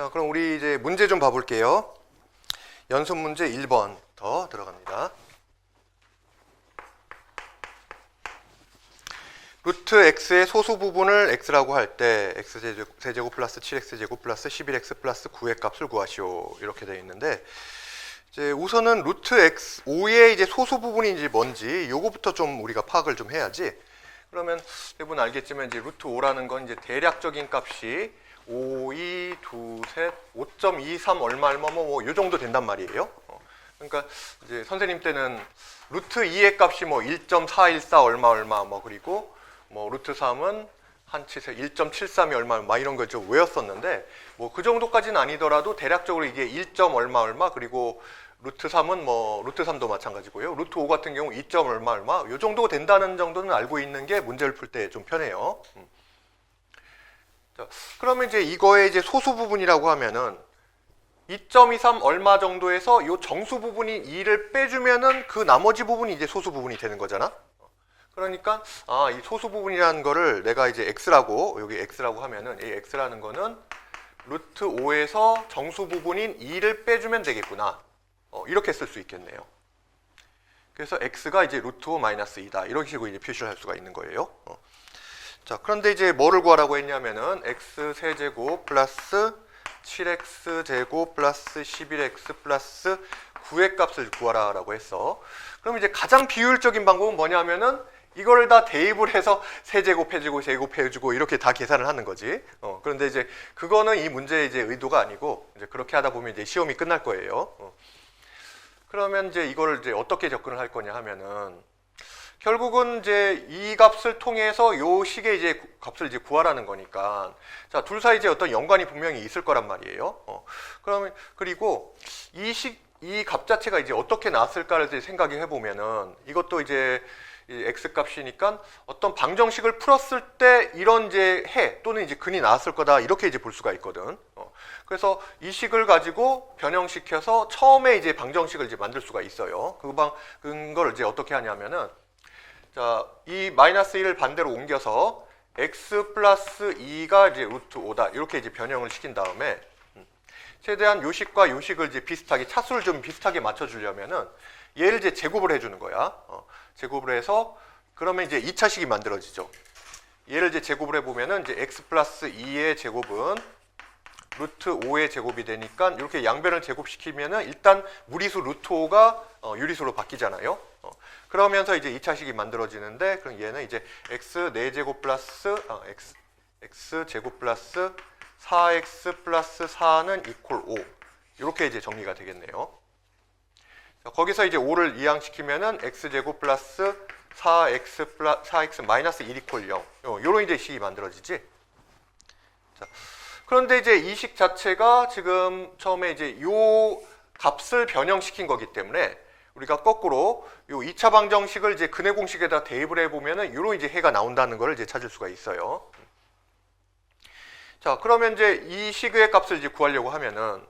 자, 그럼 우리 이제 문제 좀 봐볼게요. 연습 문제 1번 더 들어갑니다. 루트 x의 소수 부분을 x라고 할 때 x세제곱 플러스 7x제곱 플러스 11x 플러스 9의 값을 구하시오. 이렇게 되어 있는데, 이제 우선은 루트 x 5의 이제 소수 부분인지 뭔지 요거부터 좀 우리가 파악을 좀 해야지. 그러면 대부분 알겠지만 이제 루트 5라는 건 이제 대략적인 값이 5, 2, 2, 셋, 5.23 얼마 뭐 요 정도 된단 말이에요. 그러니까 이제 선생님 때는 루트 2의 값이 뭐 1.414 얼마 뭐 그리고 뭐 루트 3은 한 1.73이 얼마 막 이런 걸 좀 외웠었는데, 뭐 그 정도까지는 아니더라도 대략적으로 이게 1. 얼마 그리고 루트 3은 뭐 루트 3도 마찬가지고요. 루트 5 같은 경우 2. 얼마 요 정도 된다는 정도는 알고 있는 게 문제를 풀 때 좀 편해요. 자, 그러면 이제 이거의 이제 소수 부분이라고 하면은 2.23 얼마 정도에서 요 정수 부분인 2를 빼주면은 그 나머지 부분이 이제 소수 부분이 되는 거잖아. 그러니까 이 소수 부분이라는 거를 내가 이제 x라고 여기 x라고 하면은 이 x라는 거는 루트 5에서 정수 부분인 2를 빼주면 되겠구나. 이렇게 쓸 수 있겠네요. 그래서 x가 이제 루트 5 마이너스 2다. 이런 식으로 이제 표시를 할 수가 있는 거예요. 자, 그런데 이제 뭐를 구하라고 했냐면은 x 세제곱 플러스 7x 제곱 플러스 11x 플러스 9의 값을 구하라라고 했어. 그럼 이제 가장 비효율적인 방법은 뭐냐면은 이거를 다 대입을 해서 세제곱해주고 제곱해주고 이렇게 다 계산을 하는 거지. 그런데 이제 그거는 이 문제의 이제 의도가 아니고, 이제 그렇게 하다 보면 이제 시험이 끝날 거예요. 그러면 이제 이거를 이제 어떻게 접근을 할 거냐 하면은, 결국은 이제 이 값을 통해서 요 식의 이제 값을 이제 구하라는 거니까, 자, 둘 사이 이제 어떤 연관이 분명히 있을 거란 말이에요. 그러면 그리고 이 값 자체가 이제 어떻게 나왔을까를 이제 생각해 보면은, 이것도 이제 이 x 값이니까 어떤 방정식을 풀었을 때 이런 이제 해 또는 이제 근이 나왔을 거다, 이렇게 이제 볼 수가 있거든. 그래서 이 식을 가지고 변형시켜서 처음에 이제 방정식을 이제 만들 수가 있어요. 그걸 이제 어떻게 하냐면은, 자, 이 마이너스 1을 반대로 옮겨서 x 플러스 2가 이제 루트 5다. 이렇게 이제 변형을 시킨 다음에, 최대한 요식과 요식을 이제 비슷하게, 차수를 좀 비슷하게 맞춰주려면은 얘를 이제 제곱을 해주는 거야. 제곱을 해서, 그러면 이제 2차식이 만들어지죠. 얘를 이제 제곱을 해보면은 이제 x 플러스 2의 제곱은 루트 5의 제곱이 되니까, 이렇게 양변을 제곱시키면은 일단 무리수 루트 5가 유리수로 바뀌잖아요. 그러면서 이제 2차식이 만들어지는데, 그럼 얘는 이제 x 4제곱 플러스 x 제곱 플러스 4x 플러스 4는 이퀄 5. 이렇게 이제 정리가 되겠네요. 자, 거기서 이제 5를 이항시키면은 x제곱 플러스 4x 마이너스 1 이퀄 0. 요런 이제 식이 만들어지지. 자, 그런데 이제 이 식 자체가 지금 처음에 이제 요 값을 변형시킨 거기 때문에 우리가 거꾸로 요 2차 방정식을 이제 근해 공식에다 대입을 해보면은 요런 이제 해가 나온다는 걸 이제 찾을 수가 있어요. 자, 그러면 이제 이 식의 값을 이제 구하려고 하면은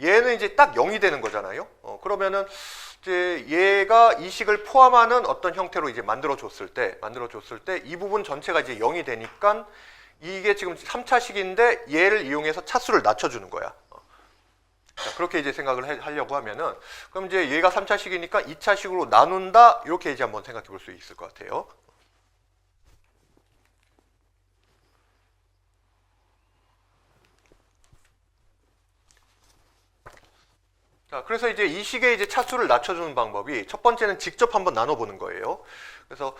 얘는 이제 딱 0이 되는 거잖아요. 그러면은 이제 얘가 이 식을 포함하는 어떤 형태로 이제 만들어줬을 때 이 부분 전체가 이제 0이 되니까 이게 지금 3차식인데 얘를 이용해서 차수를 낮춰주는 거야. 자, 그렇게 이제 생각을 하려고 하면은, 그럼 이제 얘가 3차식이니까 2차식으로 나눈다, 이렇게 이제 한번 생각해 볼 수 있을 것 같아요. 자, 그래서 이제 이 식의 이제 차수를 낮춰주는 방법이, 첫 번째는 직접 한번 나눠보는 거예요. 그래서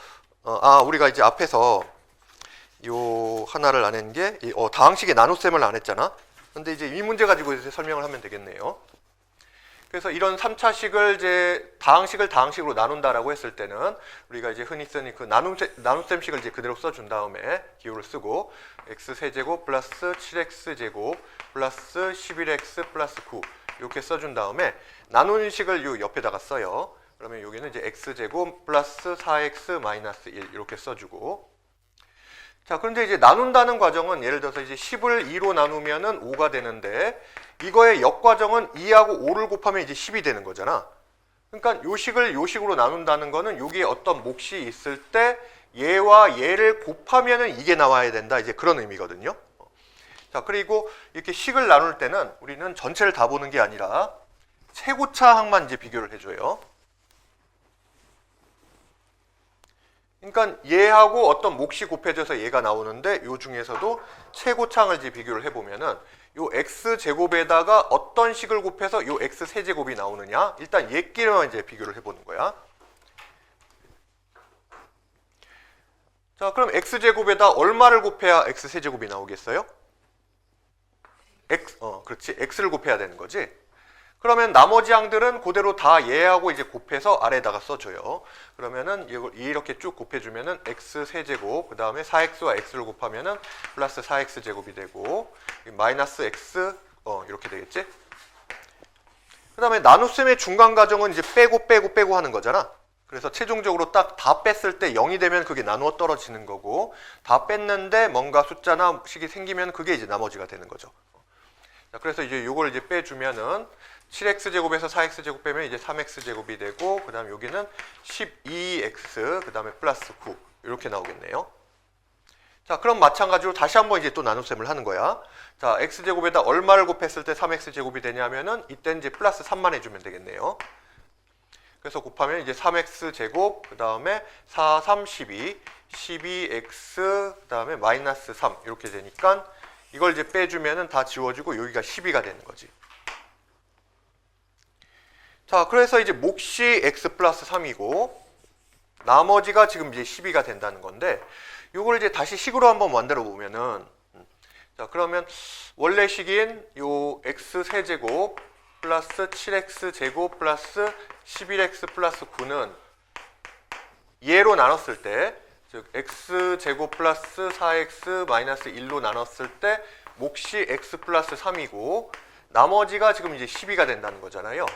우리가 이제 앞에서 요 하나를 안 했는 게 다항식의 나눗셈을 안 했잖아. 근데 이제 이 문제 가지고 이제 설명을 하면 되겠네요. 그래서 이런 3차식을 이제 다항식으로 나눈다라고 했을 때는 우리가 이제 흔히 쓰는 그 나눗셈식을 이제 그대로 써준 다음에 기호를 쓰고 x 세제곱 플러스 7x 제곱 플러스 11x 플러스 9 이렇게 써준 다음에 나누는 식을 요 옆에다가 써요. 그러면 여기는 이제 x 제곱 플러스 4x 마이너스 1 이렇게 써주고, 자, 그런데 이제 나눈다는 과정은 예를 들어서 이제 10을 2로 나누면은 5가 되는데, 이거의 역과정은 2하고 5를 곱하면 이제 10이 되는 거잖아. 그러니까 요 식을 요 식으로 나눈다는 거는 여기에 어떤 몫이 있을 때 얘와 얘를 곱하면은 이게 나와야 된다, 이제 그런 의미거든요. 자, 그리고 이렇게 식을 나눌 때는 우리는 전체를 다 보는 게 아니라 최고차 항만 이제 비교를 해줘요. 그러니까 얘하고 어떤 몫이 곱해져서 얘가 나오는데 요 중에서도 최고차항을 이제 비교를 해보면은 요 x제곱에다가 어떤 식을 곱해서 요 x세제곱이 나오느냐, 일단 얘끼리만 이제 비교를 해보는 거야. 자, 그럼 x제곱에다 얼마를 곱해야 x세제곱이 나오겠어요? 그렇지. x를 곱해야 되는 거지. 그러면 나머지 항들은 그대로 다 얘하고 이제 곱해서 아래에다가 써줘요. 그러면은 이걸 이렇게 쭉 곱해주면은 x 세제곱, 그 다음에 4x와 x를 곱하면은 플러스 4x 제곱이 되고, 마이너스 x, 이렇게 되겠지? 그 다음에 나눗셈의 중간 과정은 이제 빼고 하는 거잖아. 그래서 최종적으로 딱 다 뺐을 때 0이 되면 그게 나누어 떨어지는 거고, 다 뺐는데 뭔가 숫자나 식이 생기면 그게 이제 나머지가 되는 거죠. 자, 그래서 이제 요걸 이제 빼주면은 7x제곱에서 4x제곱 빼면 이제 3x제곱이 되고, 그 다음에 여기는 12x, 그 다음에 플러스 9 이렇게 나오겠네요. 자, 그럼 마찬가지로 다시 한번 이제 또 나눗셈을 하는 거야. 자, x제곱에다 얼마를 곱했을 때 3x제곱이 되냐면은 이때는 이제 플러스 3만 해주면 되겠네요. 그래서 곱하면 이제 3x제곱, 그 다음에 4, 3, 12, 12x, 그 다음에 마이너스 3 이렇게 되니까 이걸 이제 빼주면은 다 지워지고 여기가 12가 되는 거지. 자, 그래서 이제 몫이 x 플러스 3이고 나머지가 지금 이제 12가 된다는 건데, 이걸 이제 다시 식으로 한번 만들어 보면은, 자, 그러면 원래 식인 요 x 세제곱 플러스 7x 제곱 플러스 11x 플러스 9는 얘로 나눴을 때, 즉 x 제곱 플러스 4x 마이너스 1로 나눴을 때 몫이 x 플러스 3이고 나머지가 지금 이제 12가 된다는 거잖아요.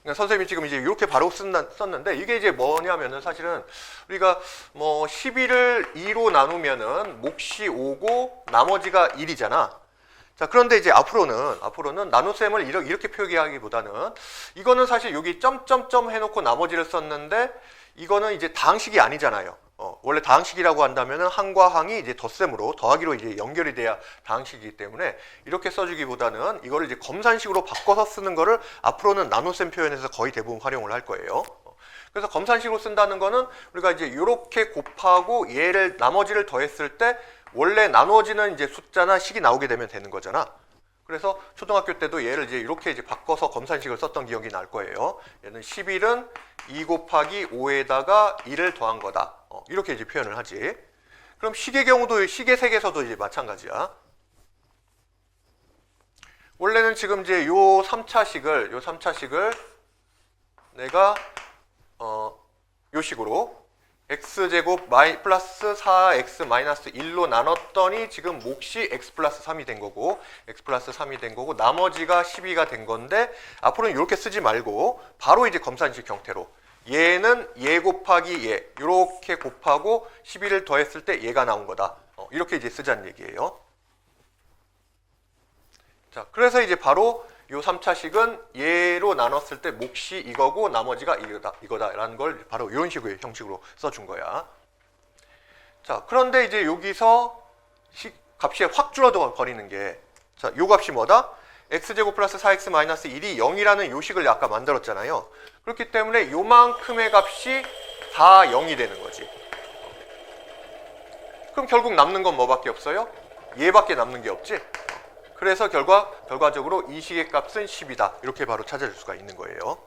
그러니까 선생님이 지금 이제 이렇게 바로 썼는데, 이게 이제 뭐냐면은 사실은 우리가 뭐 12를 2로 나누면은 몫이 5고 나머지가 1이잖아. 자, 그런데 이제 앞으로는 나눗셈을 이렇게 표기하기보다는, 이거는 사실 여기 점점점 해놓고 나머지를 썼는데 이거는 이제 다항식이 아니잖아요. 원래 다항식이라고 한다면은 항과 항이 이제 덧셈으로 더하기로 이제 연결이 돼야 다항식이기 때문에 이렇게 써주기보다는 이거를 이제 검산식으로 바꿔서 쓰는 거를 앞으로는 나눗셈 표현에서 거의 대부분 활용을 할 거예요. 그래서 검산식으로 쓴다는 거는 우리가 이제 이렇게 곱하고 얘를 나머지를 더했을 때 원래 나누어지는 이제 숫자나 식이 나오게 되면 되는 거잖아. 그래서 초등학교 때도 얘를 이제 이렇게 이제 바꿔서 검산식을 썼던 기억이 날 거예요. 얘는 11은 2 곱하기 5에다가 1을 더한 거다. 이렇게 이제 표현을 하지. 그럼 식의 경우도, 식의 색에서도 이제 마찬가지야. 원래는 지금 이제 요 3차식을 내가 요 식으로 x제곱 플러스 4x 마이너스 1로 나눴더니 지금 몫이 x 플러스 3이 된 거고, x 플러스 3이 된 거고, 나머지가 12가 된 건데, 앞으로는 이렇게 쓰지 말고 바로 이제 검산식 형태로 얘는 얘 곱하기 얘 이렇게 곱하고 12를 더했을 때 얘가 나온 거다. 이렇게 이제 쓰자는 얘기예요. 자, 그래서 이제 바로 요 3차식은 얘로 나눴을 때 몫이 이거고 나머지가 이거다라는 걸 바로 이런 식의 형식으로 써준 거야. 자, 그런데 이제 여기서 값이 확 줄어들어 버리는 게, 자, 요 값이 뭐다? x제곱 플러스 4x 마이너스 1이 0이라는 요 식을 아까 만들었잖아요. 그렇기 때문에 요만큼의 값이 다 0이 되는 거지. 그럼 결국 남는 건 뭐밖에 없어요? 얘밖에 남는 게 없지. 그래서 결과적으로 이 식의 값은 10이다. 이렇게 바로 찾아줄 수가 있는 거예요.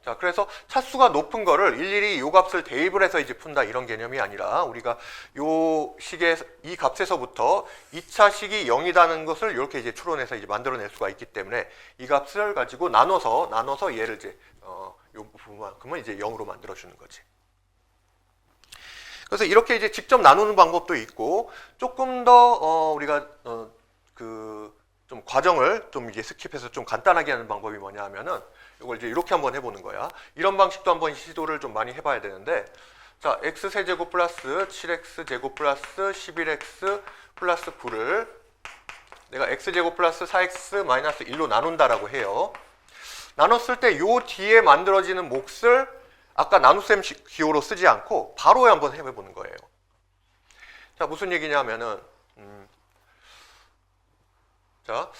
자, 그래서 차수가 높은 거를 일일이 요 값을 대입을 해서 이제 푼다 이런 개념이 아니라, 우리가 요 식의 이 값에서부터 2차 식이 0이라는 것을 이렇게 이제 추론해서 이제 만들어낼 수가 있기 때문에 이 값을 가지고 나눠서 얘를 이제 요 부분만큼은 이제 0으로 만들어 주는 거지. 그래서 이렇게 이제 직접 나누는 방법도 있고, 조금 더 우리가 좀 과정을 좀 이제 스킵해서 좀 간단하게 하는 방법이 뭐냐 하면은, 이걸 이제 이렇게 한번 해보는 거야. 이런 방식도 한번 시도를 좀 많이 해봐야 되는데, 자, x 세제곱 플러스 7x 제곱 플러스 11x 플러스 9를 내가 x 제곱 플러스 4x 마이너스 1로 나눈다라고 해요. 나눴을 때 요 뒤에 만들어지는 몫을 아까 나눗셈 기호로 쓰지 않고 바로 한번 해보는 거예요. 자, 무슨 얘기냐면은 자,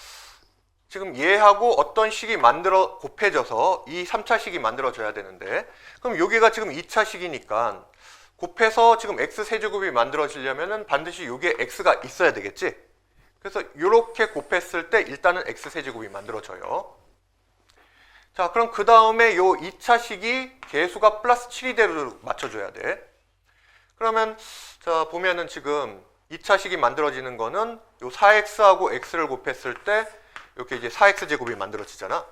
지금 얘하고 어떤 식이 곱해져서 이 3차 식이 만들어져야 되는데, 그럼 여기가 지금 2차 식이니까 곱해서 지금 x세제곱이 만들어지려면은 반드시 여기에 x가 있어야 되겠지? 그래서 이렇게 곱했을 때 일단은 x세제곱이 만들어져요. 자, 그럼 그 다음에 요 2차 식이 개수가 플러스 7이 대로 맞춰줘야 돼. 그러면 자 보면은 지금 2차 식이 만들어지는 거는 요 4x하고 x를 곱했을 때 이렇게 이제 4x제곱이 만들어지잖아.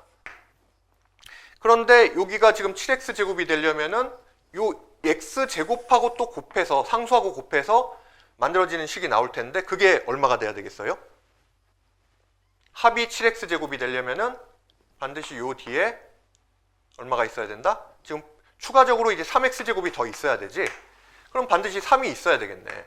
그런데 여기가 지금 7x제곱이 되려면은 요 x제곱하고 또 곱해서 상수하고 곱해서 만들어지는 식이 나올 텐데 그게 얼마가 돼야 되겠어요? 합이 7x제곱이 되려면은 반드시 요 뒤에 얼마가 있어야 된다? 지금 추가적으로 이제 3x제곱이 더 있어야 되지? 그럼 반드시 3이 있어야 되겠네.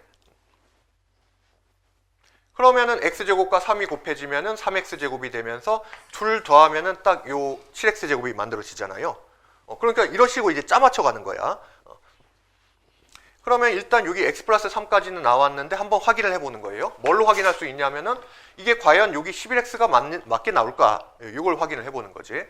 그러면은 x제곱과 3이 곱해지면은 3x제곱이 되면서 둘 더하면은 딱 요 7x제곱이 만들어지잖아요. 그러니까 이런 식으로 이제 짜맞춰 가는 거야. 그러면 일단 여기 x 플러스 3까지는 나왔는데 한번 확인을 해보는 거예요. 뭘로 확인할 수 있냐면은 이게 과연 여기 11x가 맞게 나올까? 이걸 확인을 해보는 거지.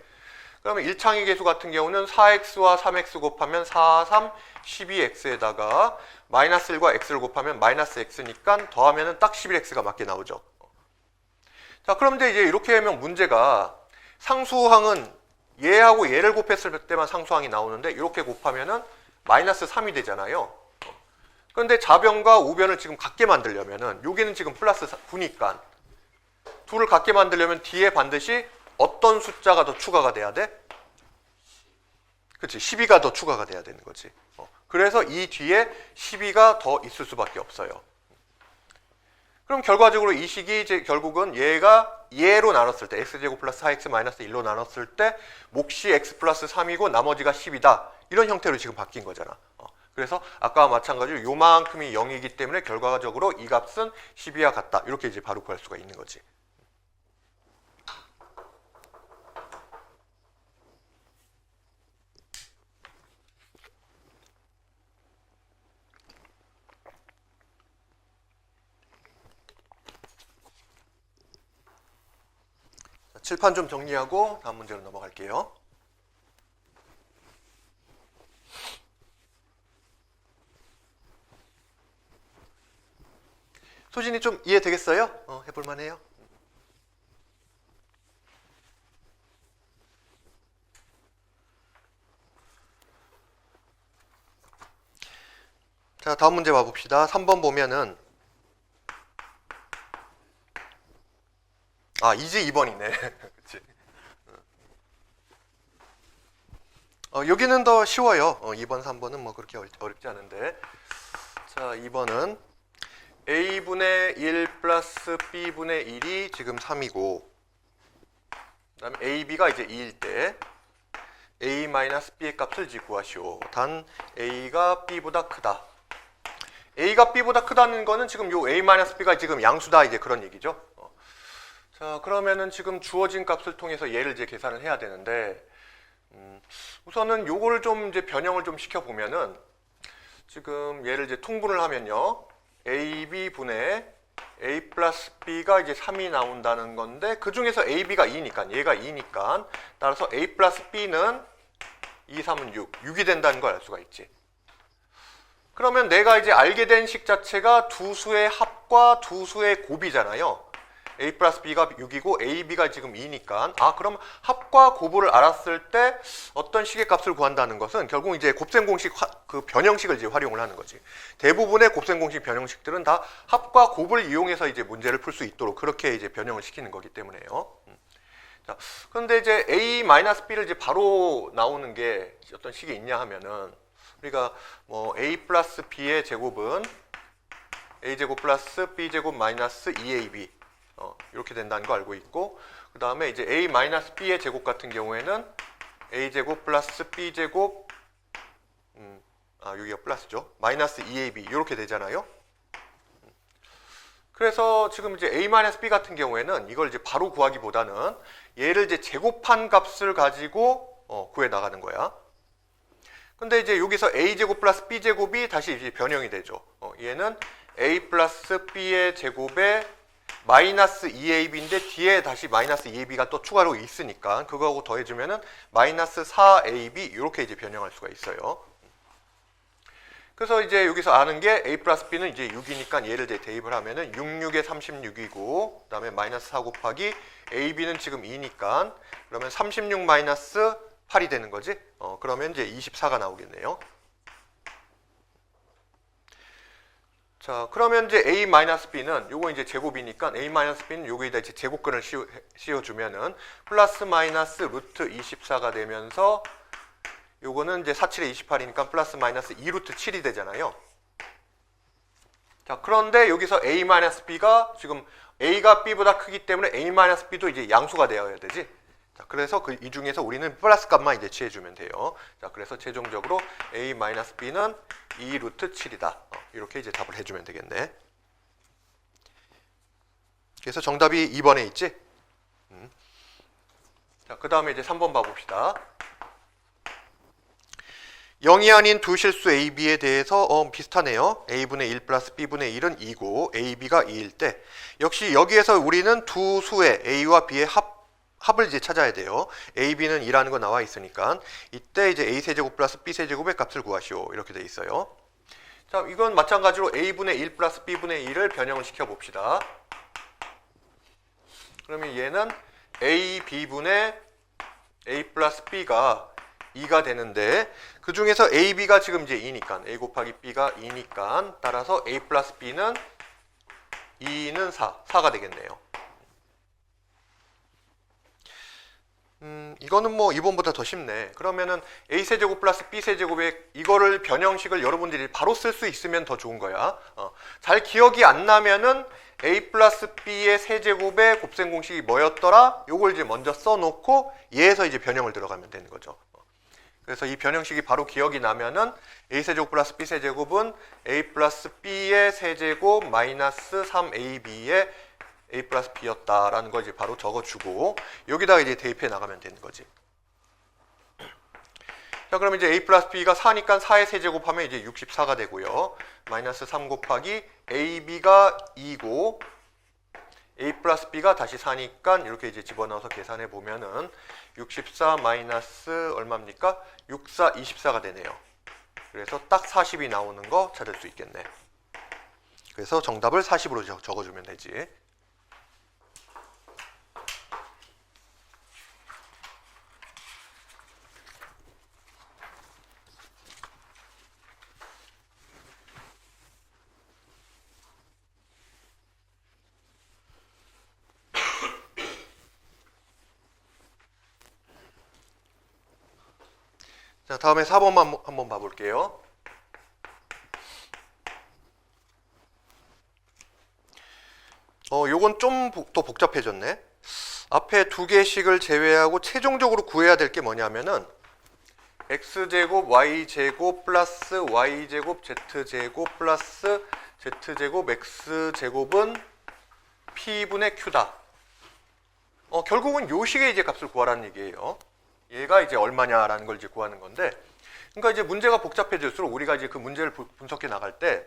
그러면 1창의 계수 같은 경우는 4x와 3x 곱하면 4, 3, 12x에다가 마이너스 1과 x를 곱하면 마이너스 x니까 더하면은 딱 11x가 맞게 나오죠. 자, 그런데 이제 이렇게 하면 문제가 상수항은 얘하고 얘를 곱했을 때만 상수항이 나오는데 이렇게 곱하면은 마이너스 3이 되잖아요. 그런데 좌변과 우변을 지금 같게 만들려면은 여기는 지금 플러스 9니까 둘을 같게 만들려면 뒤에 반드시 어떤 숫자가 더 추가가 돼야 돼? 그치, 12가 더 추가가 돼야 되는 거지. 그래서 이 뒤에 12가 더 있을 수밖에 없어요. 그럼 결과적으로 이 식이 이제 결국은 얘가 얘로 나눴을 때 x제곱 플러스 4x 마이너스 1로 나눴을 때 몫이 x 플러스 3이고 나머지가 10이다. 이런 형태로 지금 바뀐 거잖아. 그래서 아까와 마찬가지로 요만큼이 0이기 때문에 결과적으로 이 값은 12와 같다. 이렇게 이제 바로 구할 수가 있는 거지. 칠판 좀 정리하고 다음 문제로 넘어갈게요. 소진이 좀 이해되겠어요? 해볼만해요? 자, 다음 문제 봐봅시다. 3번 보면은 이제 2번이네. 그치? 여기는 더 쉬워요. 2번, 3번은 뭐 그렇게 어렵지 않은데. 자, 2번은 a분의 1 플러스 b분의 1이 지금 3이고 그 다음에 ab가 이제 2일 때 a 마이너스 b의 값을 구하시오. 단 a가 b보다 크다. a가 b보다 크다는 거는 지금 요 a 마이너스 b가 지금 양수다 이제 그런 얘기죠. 자, 그러면은 지금 주어진 값을 통해서 얘를 이제 계산을 해야 되는데 우선은 요거를 좀 이제 변형을 좀 시켜 보면은 지금 얘를 이제 통분을 하면요. AB 분의 A 플러스 B가 이제 3이 나온다는 건데 그 중에서 AB가 2니까 얘가 2니까 따라서 A 플러스 B는 2, 3은 6, 6이 된다는 걸 알 수가 있지. 그러면 내가 이제 알게 된 식 자체가 두 수의 합과 두 수의 곱이잖아요. A 플러스 B가 6이고 AB가 지금 2니까 그럼 합과 곱을 알았을 때 어떤 식의 값을 구한다는 것은 결국 이제 곱셈 공식 그 변형식을 이제 활용을 하는 거지. 대부분의 곱셈 공식 변형식들은 다 합과 곱을 이용해서 이제 문제를 풀 수 있도록 그렇게 이제 변형을 시키는 거기 때문에요. 자, 그런데 이제 A-B를 이제 바로 나오는 게 어떤 식이 있냐 하면은 우리가 뭐 A 플러스 B의 제곱은 A제곱 플러스 B제곱 마이너스 2AB 이렇게 된다는 거 알고 있고 그 다음에 이제 a-b의 제곱 같은 경우에는 a제곱 플러스 b제곱 여기가 플러스죠. 마이너스 2ab 이렇게 되잖아요. 그래서 지금 이제 a-b 같은 경우에는 이걸 이제 바로 구하기보다는 얘를 이제 제곱한 값을 가지고 구해 나가는 거야. 근데 이제 여기서 a제곱 플러스 b제곱이 다시 이제 변형이 되죠. 얘는 a 플러스 b의 제곱에 마이너스 2ab인데 뒤에 다시 마이너스 2ab가 또 추가로 있으니까 그거하고 더해주면은 마이너스 4ab 이렇게 이제 변형할 수가 있어요. 그래서 이제 여기서 아는 게 a 플러스 b는 이제 6이니까 얘를 이제 대입을 하면은 66에 36이고 그다음에 마이너스 4 곱하기 ab는 지금 2니까 그러면 36 마이너스 8이 되는 거지. 그러면 이제 24가 나오겠네요. 자, 그러면 이제 a-b는 요거 이제 제곱이니까 a-b는 여기에다 이제 제곱근을 씌워주면은 플러스 마이너스 루트 24가 되면서 요거는 이제 47에 28이니까 플러스 마이너스 2 루트 7이 되잖아요. 자, 그런데 여기서 a-b가 지금 a가 b보다 크기 때문에 a-b도 이제 양수가 되어야 되지. 자, 그래서 이 중에서 우리는 플러스 값만 이제 취해주면 돼요. 자, 그래서 최종적으로 a-b는 2 루트 7이다. 이렇게 이제 답을 해주면 되겠네. 그래서 정답이 2번에 있지? 자, 그 다음에 이제 3번 봐봅시다. 0이 아닌 두 실수 A, B에 대해서 비슷하네요. A분의 1 플러스 B분의 1은 2고 A, B가 2일 때 역시 여기에서 우리는 두 수의 A와 B의 합을 이제 찾아야 돼요. A, B는 2라는 거 나와 있으니까 이때 이제 A 세제곱 플러스 B 세제곱의 값을 구하시오. 이렇게 돼 있어요. 자, 이건 마찬가지로 A분의 1 플러스 B분의 1을 변형을 시켜 봅시다. 그러면 얘는 A, B분의 A 플러스 B가 2가 되는데 그 중에서 A, B가 지금 이제 2니까 A 곱하기 B가 2니까 따라서 A 플러스 B는 2는 4가 되겠네요. 이거는 뭐 2번보다 더 쉽네. 그러면은 A세제곱 플러스 B세제곱에 이거를 변형식을 여러분들이 바로 쓸 수 있으면 더 좋은 거야. 잘 기억이 안 나면은 A 플러스 B의 세제곱의 곱셈 공식이 뭐였더라? 요걸 이제 먼저 써놓고 얘에서 이제 변형을 들어가면 되는 거죠. 그래서 이 변형식이 바로 기억이 나면은 A세제곱 플러스 B세제곱은 A 플러스 B의 세제곱 마이너스 3AB의 A 플러스 B였다라는 걸 이제 바로 적어주고 여기다가 이제 대입해 나가면 되는 거지. 자, 그럼 이제 A 플러스 B가 4니까 4의 세제곱하면 이제 64가 되고요. 마이너스 3 곱하기 AB가 2고 A 플러스 B가 다시 4니까 이렇게 이제 집어넣어서 계산해 보면은 64 마이너스 얼마입니까? 64, 24가 되네요. 그래서 딱 40이 나오는 거 찾을 수 있겠네. 그래서 정답을 40으로 적어주면 되지. 자, 다음에 4번만 한번 봐볼게요. 요건 좀 더 복잡해졌네. 앞에 두 개씩을 제외하고 최종적으로 구해야 될 게 뭐냐면은 x제곱 y제곱 플러스 y제곱 z제곱 플러스 z제곱 x제곱은 p분의 q다. 결국은 요 식의 이제 값을 구하라는 얘기예요. 얘가 이제 얼마냐라는 걸 이제 구하는 건데, 그러니까 이제 문제가 복잡해질수록 우리가 이제 그 문제를 분석해 나갈 때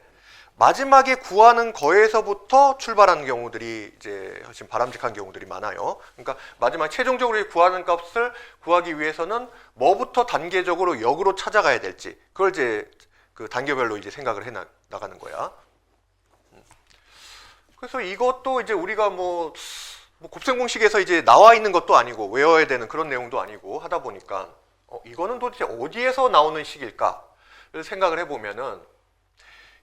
마지막에 구하는 거에서부터 출발하는 경우들이 이제 훨씬 바람직한 경우들이 많아요. 그러니까 마지막 최종적으로 구하는 값을 구하기 위해서는 뭐부터 단계적으로 역으로 찾아가야 될지 그걸 이제 그 단계별로 이제 생각을 해 나가는 거야. 그래서 이것도 이제 우리가 뭐 곱셈 공식에서 이제 나와 있는 것도 아니고 외워야 되는 그런 내용도 아니고 하다 보니까 이거는 도대체 어디에서 나오는 식일까를 생각을 해보면은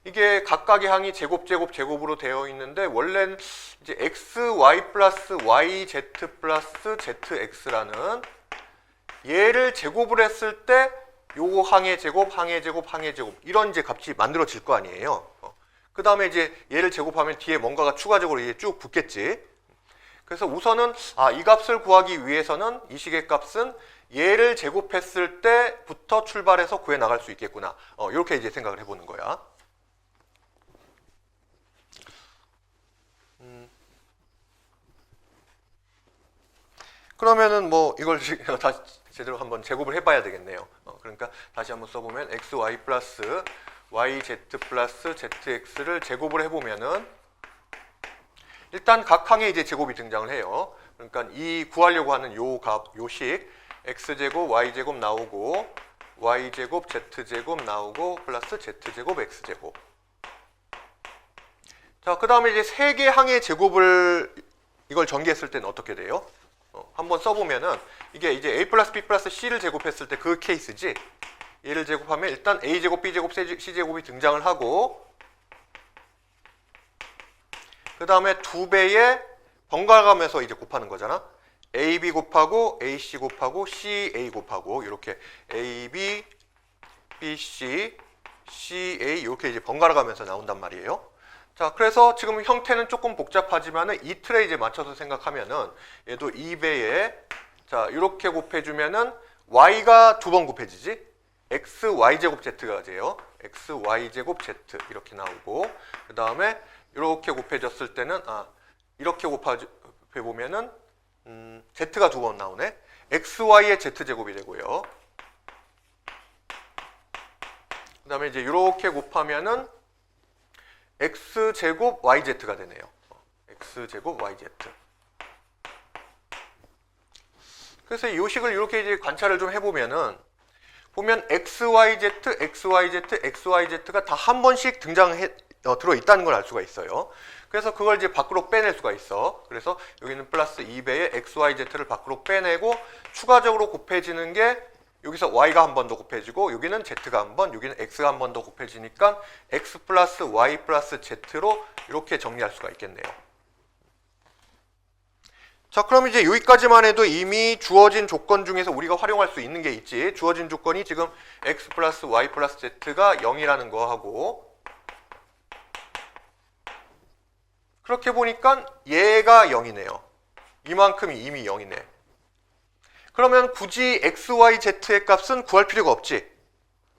이게 각각의 항이 제곱으로 되어 있는데 원래는 이제 xy 플러스 yz 플러스 zx라는 얘를 제곱을 했을 때 요 항의 제곱 이런 이제 값이 만들어질 거 아니에요. 그 다음에 이제 얘를 제곱하면 뒤에 뭔가가 추가적으로 이제 쭉 붙겠지. 그래서 우선은 이 값을 구하기 위해서는 이 식의 값은 얘를 제곱했을 때부터 출발해서 구해 나갈 수 있겠구나. 이렇게 이제 생각을 해보는 거야. 그러면은 뭐 이걸 다시 제대로 한번 제곱을 해봐야 되겠네요. 그러니까 다시 한번 써보면 xy 플러스 yz 플러스 zx를 제곱을 해보면은 일단 각 항에 이제 제곱이 등장을 해요. 그러니까 이 구하려고 하는 요 값, 요식 x제곱, y제곱 나오고 y제곱, z제곱 나오고 플러스 z제곱, x제곱. 자, 그 다음에 이제 세 개 항의 제곱을 이걸 전개했을 때는 어떻게 돼요? 한번 써보면은 이게 이제 a 플러스 b 플러스 c를 제곱했을 때 그 케이스지. 얘를 제곱하면 일단 a제곱, b제곱, c제곱이 등장을 하고 그 다음에 2배의 번갈아가면서 이제 곱하는 거잖아. AB 곱하고 AC 곱하고 CA 곱하고 이렇게 AB, BC, CA 이렇게 이제 번갈아가면서 나온단 말이에요. 자, 그래서 지금 형태는 조금 복잡하지만은 이 틀에 이제 맞춰서 생각하면은 얘도 2배에 자 이렇게 곱해주면은 y가 두 번 곱해지지. x y 제곱 z가 돼요. x y 제곱 z 이렇게 나오고 그 다음에 이렇게 곱해졌을 때는 이렇게 곱해 보면은 z가 두 번 나오네. x y의 z 제곱이 되고요. 그 다음에 이제 이렇게 곱하면은 x 제곱 yz가 되네요. x 제곱 yz. 그래서 이 식을 이렇게 이제 관찰을 좀 해보면은 보면 xyz, xyz, xyz가 다 한 번씩 들어 있다는 걸 알 수가 있어요. 그래서 그걸 이제 밖으로 빼낼 수가 있어. 그래서 여기는 플러스 2배의 xyz를 밖으로 빼내고 추가적으로 곱해지는 게 여기서 y가 한 번 더 곱해지고 여기는 z가 한 번, 여기는 x가 한 번 더 곱해지니까 x 플러스 y 플러스 z로 이렇게 정리할 수가 있겠네요. 자, 그럼 이제 여기까지만 해도 이미 주어진 조건 중에서 우리가 활용할 수 있는 게 있지. 주어진 조건이 지금 x 플러스 y 플러스 z가 0이라는 거 하고 그렇게 보니까 얘가 0이네요. 이만큼이 이미 0이네. 그러면 굳이 x, y, z의 값은 구할 필요가 없지.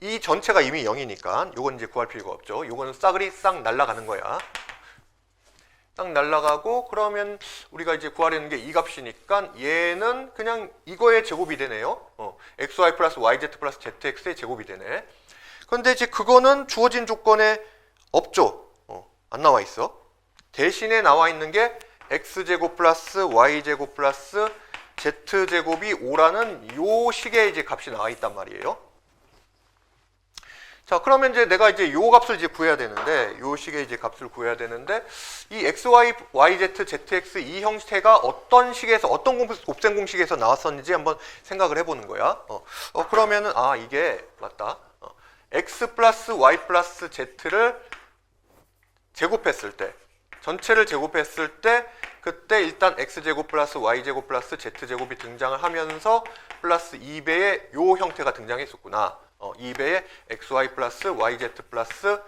이 전체가 이미 0이니까 요건 이제 구할 필요가 없죠. 요거는 싸그리 싹 날아가는 거야. 딱 날아가고 그러면 우리가 이제 구하려는 게 이 값이니까 얘는 그냥 이거의 제곱이 되네요. xy 플러스 yz 플러스 zx의 제곱이 되네. 그런데 이제 그거는 주어진 조건에 없죠. 안 나와 있어. 대신에 나와 있는 게 x제곱 플러스 y제곱 플러스 z제곱이 5라는 요 식의 이제 값이 나와 있단 말이에요. 자, 그러면 이제 내가 이제 요 값을 이제 구해야 되는데, 요 식의 이제 값을 구해야 되는데, 이 xy, yz, zx 이 형태가 어떤 식에서, 어떤 곱셈 공식에서 나왔었는지 한번 생각을 해보는 거야. 그러면은, 이게, 맞다. x 플러스 y 플러스 z를 제곱했을 때, 전체를 제곱했을 때, 그때 일단 x제곱 플러스 y제곱 플러스 z제곱이 등장을 하면서 플러스 2배의 요 형태가 등장했었구나. 2배의 xy 플러스 yz 플러스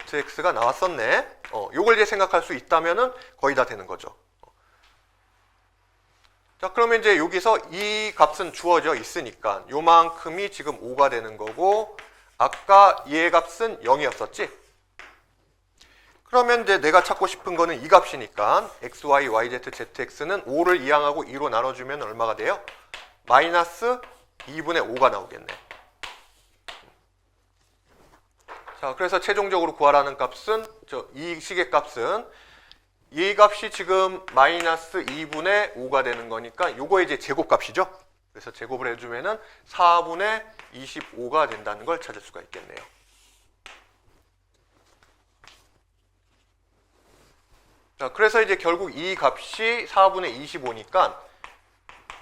zx가 나왔었네. 요걸 이제 생각할 수 있다면은 거의 다 되는 거죠. 자, 그러면 이제 여기서 이 값은 주어져 있으니까 요만큼이 지금 5가 되는 거고 아까 얘 값은 0이었었지? 그러면 이제 내가 찾고 싶은 거는 이 값이니까 xy, yz, zx는 5를 이항하고 2로 나눠주면 얼마가 돼요? 마이너스 2분의 5가 나오겠네. 자, 그래서 최종적으로 구하라는 값은 이 식의 값은 이 값이 지금 마이너스 2분의 5가 되는 거니까 요거 이제 제곱값이죠. 그래서 제곱을 해주면은 4분의 25가 된다는 걸 찾을 수가 있겠네요. 자, 그래서 이제 결국 이 값이 4분의 25니까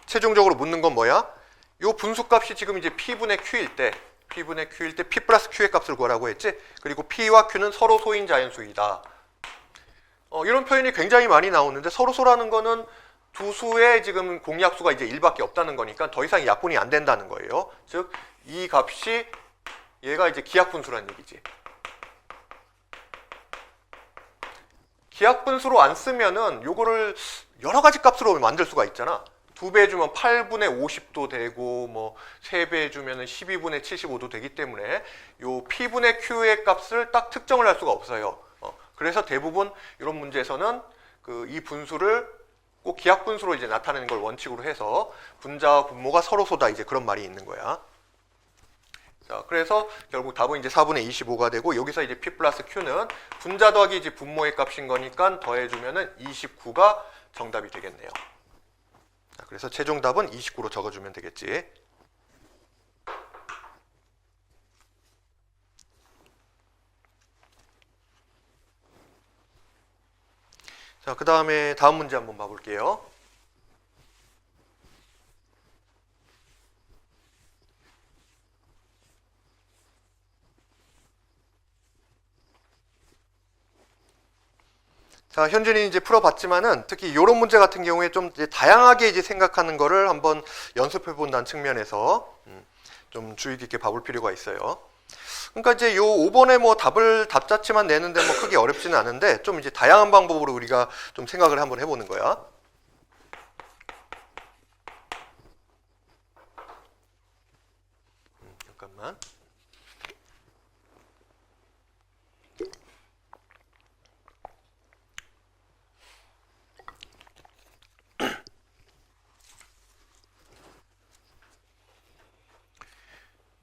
최종적으로 묻는 건 뭐야? 요 분수값이 지금 이제 P분의 Q일 때 P 플러스 Q의 값을 구하라고 했지? 그리고 P와 Q는 서로 소인 자연수이다. 이런 표현이 굉장히 많이 나오는데 서로소라는 거는 두 수의 지금 공약수가 이제 1밖에 없다는 거니까 더 이상 약분이 안 된다는 거예요. 즉, 이 값이 얘가 이제 기하분수라는 얘기지. 기하분수로 안 쓰면은 요거를 여러 가지 값으로 만들 수가 있잖아. 2배 주면 8분의 50도 되고 뭐 3배 주면 12분의 75도 되기 때문에 요 P분의 Q의 값을 딱 특정을 할 수가 없어요. 그래서 대부분 이런 문제에서는 이 분수를 꼭 기하분수로 이제 나타내는 걸 원칙으로 해서 분자와 분모가 서로 소다 이제 그런 말이 있는 거야. 자, 그래서 결국 답은 이제 4분의 25가 되고, 여기서 이제 P 플러스 Q는 분자 더하기 이제 분모의 값인 거니까 더해주면은 29가 정답이 되겠네요. 자, 그래서 최종 답은 29로 적어주면 되겠지. 자, 그 다음에 다음 문제 한번 봐볼게요. 자, 현준이 이제 풀어봤지만은 특히 이런 문제 같은 경우에 좀 이제 다양하게 이제 생각하는 거를 한번 연습해 본다는 측면에서 좀 주의 깊게 봐볼 필요가 있어요. 그러니까 이제 요 5번에 뭐 답 자체만 내는데 뭐 크게 어렵지는 않은데 좀 이제 다양한 방법으로 우리가 좀 생각을 한번 해보는 거야. 잠깐만.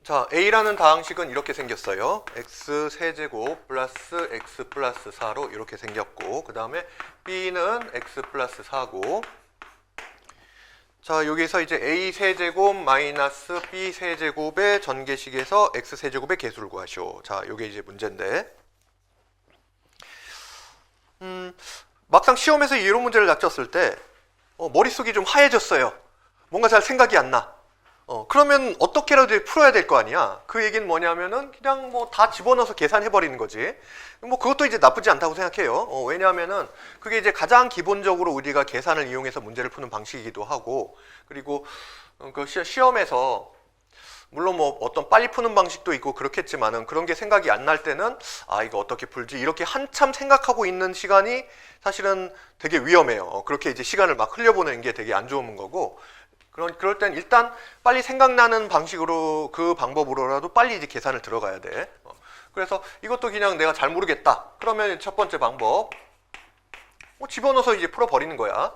자, A라는 다항식은 이렇게 생겼어요. x 세제곱 플러스 x 플러스 4로 이렇게 생겼고, 그 다음에 B는 x 플러스 4고, 자, 여기서 이제 A 세제곱 마이너스 B 세제곱의 전개식에서 x 세제곱의 개수를 구하시오. 자, 요게 이제 문제인데, 막상 시험에서 이런 문제를 닥쳤을 때 머릿속이 좀 하얘졌어요. 뭔가 잘 생각이 안 나. 그러면 어떻게라도 풀어야 될 거 아니야. 그 얘기는 뭐냐면은 그냥 뭐 다 집어넣어서 계산해 버리는 거지. 뭐 그것도 이제 나쁘지 않다고 생각해요. 왜냐하면은 그게 이제 가장 기본적으로 우리가 계산을 이용해서 문제를 푸는 방식이기도 하고, 그리고 그 시험에서 물론 뭐 어떤 빨리 푸는 방식도 있고 그렇겠지만은 그런 게 생각이 안 날 때는 아, 이거 어떻게 풀지 이렇게 한참 생각하고 있는 시간이 사실은 되게 위험해요. 그렇게 이제 시간을 막 흘려보내는 게 되게 안 좋은 거고, 그럴 땐 일단 빨리 생각나는 방식으로, 그 방법으로라도 빨리 이제 계산을 들어가야 돼. 그래서 이것도 그냥 내가 잘 모르겠다. 그러면 첫 번째 방법, 집어넣어서 이제 풀어버리는 거야.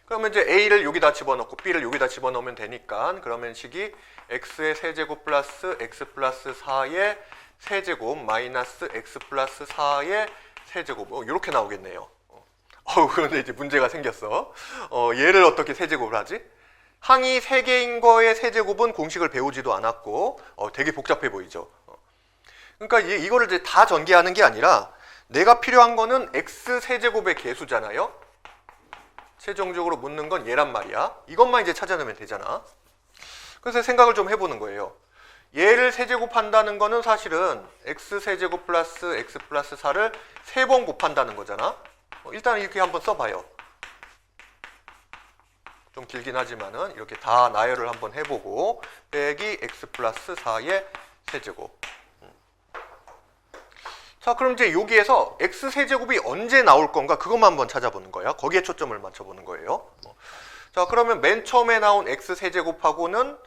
그러면 이제 A를 여기다 집어넣고 B를 여기다 집어넣으면 되니까, 그러면 식이 X의 세제곱 플러스 X 플러스 4의 세제곱 마이너스 X 플러스 4의 세제곱, 이렇게 나오겠네요. 그런데 이제 문제가 생겼어. 얘를 어떻게 세제곱을 하지? 항이 3개인 거의 세제곱은 공식을 배우지도 않았고 되게 복잡해 보이죠. 그러니까 이거를 이제 다 전개하는 게 아니라 내가 필요한 거는 x 세제곱의 개수잖아요. 최종적으로 묻는 건 얘란 말이야. 이것만 이제 찾아내면 되잖아. 그래서 생각을 좀 해보는 거예요. 얘를 세제곱한다는 거는 사실은 x 세제곱 플러스 x 플러스 4를 3번 곱한다는 거잖아. 일단 이렇게 한번 써봐요. 좀 길긴 하지만은 이렇게 다 나열을 한번 해보고, 빼기 x 플러스 4의 세제곱. 자, 그럼 이제 여기에서 x 세제곱이 언제 나올 건가 그것만 한번 찾아보는 거야. 거기에 초점을 맞춰보는 거예요. 자, 그러면 맨 처음에 나온 x 세제곱하고는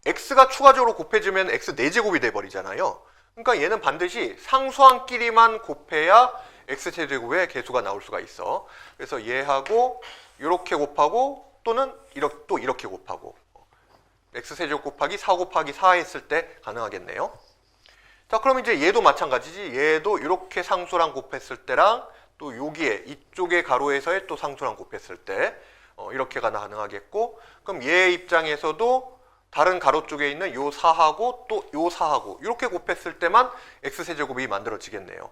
x가 추가적으로 곱해지면 x 4제곱이 돼버리잖아요. 그러니까 얘는 반드시 상수항끼리만 곱해야 x 세제곱의 개수가 나올 수가 있어. 그래서 얘하고 이렇게 곱하고 또는 또 이렇게 곱하고, x 세제곱 곱하기 4 곱하기 4 했을 때 가능하겠네요. 자, 그럼 이제 얘도 마찬가지지. 얘도 이렇게 상수랑 곱했을 때랑 또 여기에 이쪽의 가로에서의 또 상수랑 곱했을 때 이렇게가 가능하겠고, 그럼 얘 입장에서도 다른 가로 쪽에 있는 요 4하고 또 요 4하고 이렇게 곱했을 때만 x 세제곱이 만들어지겠네요.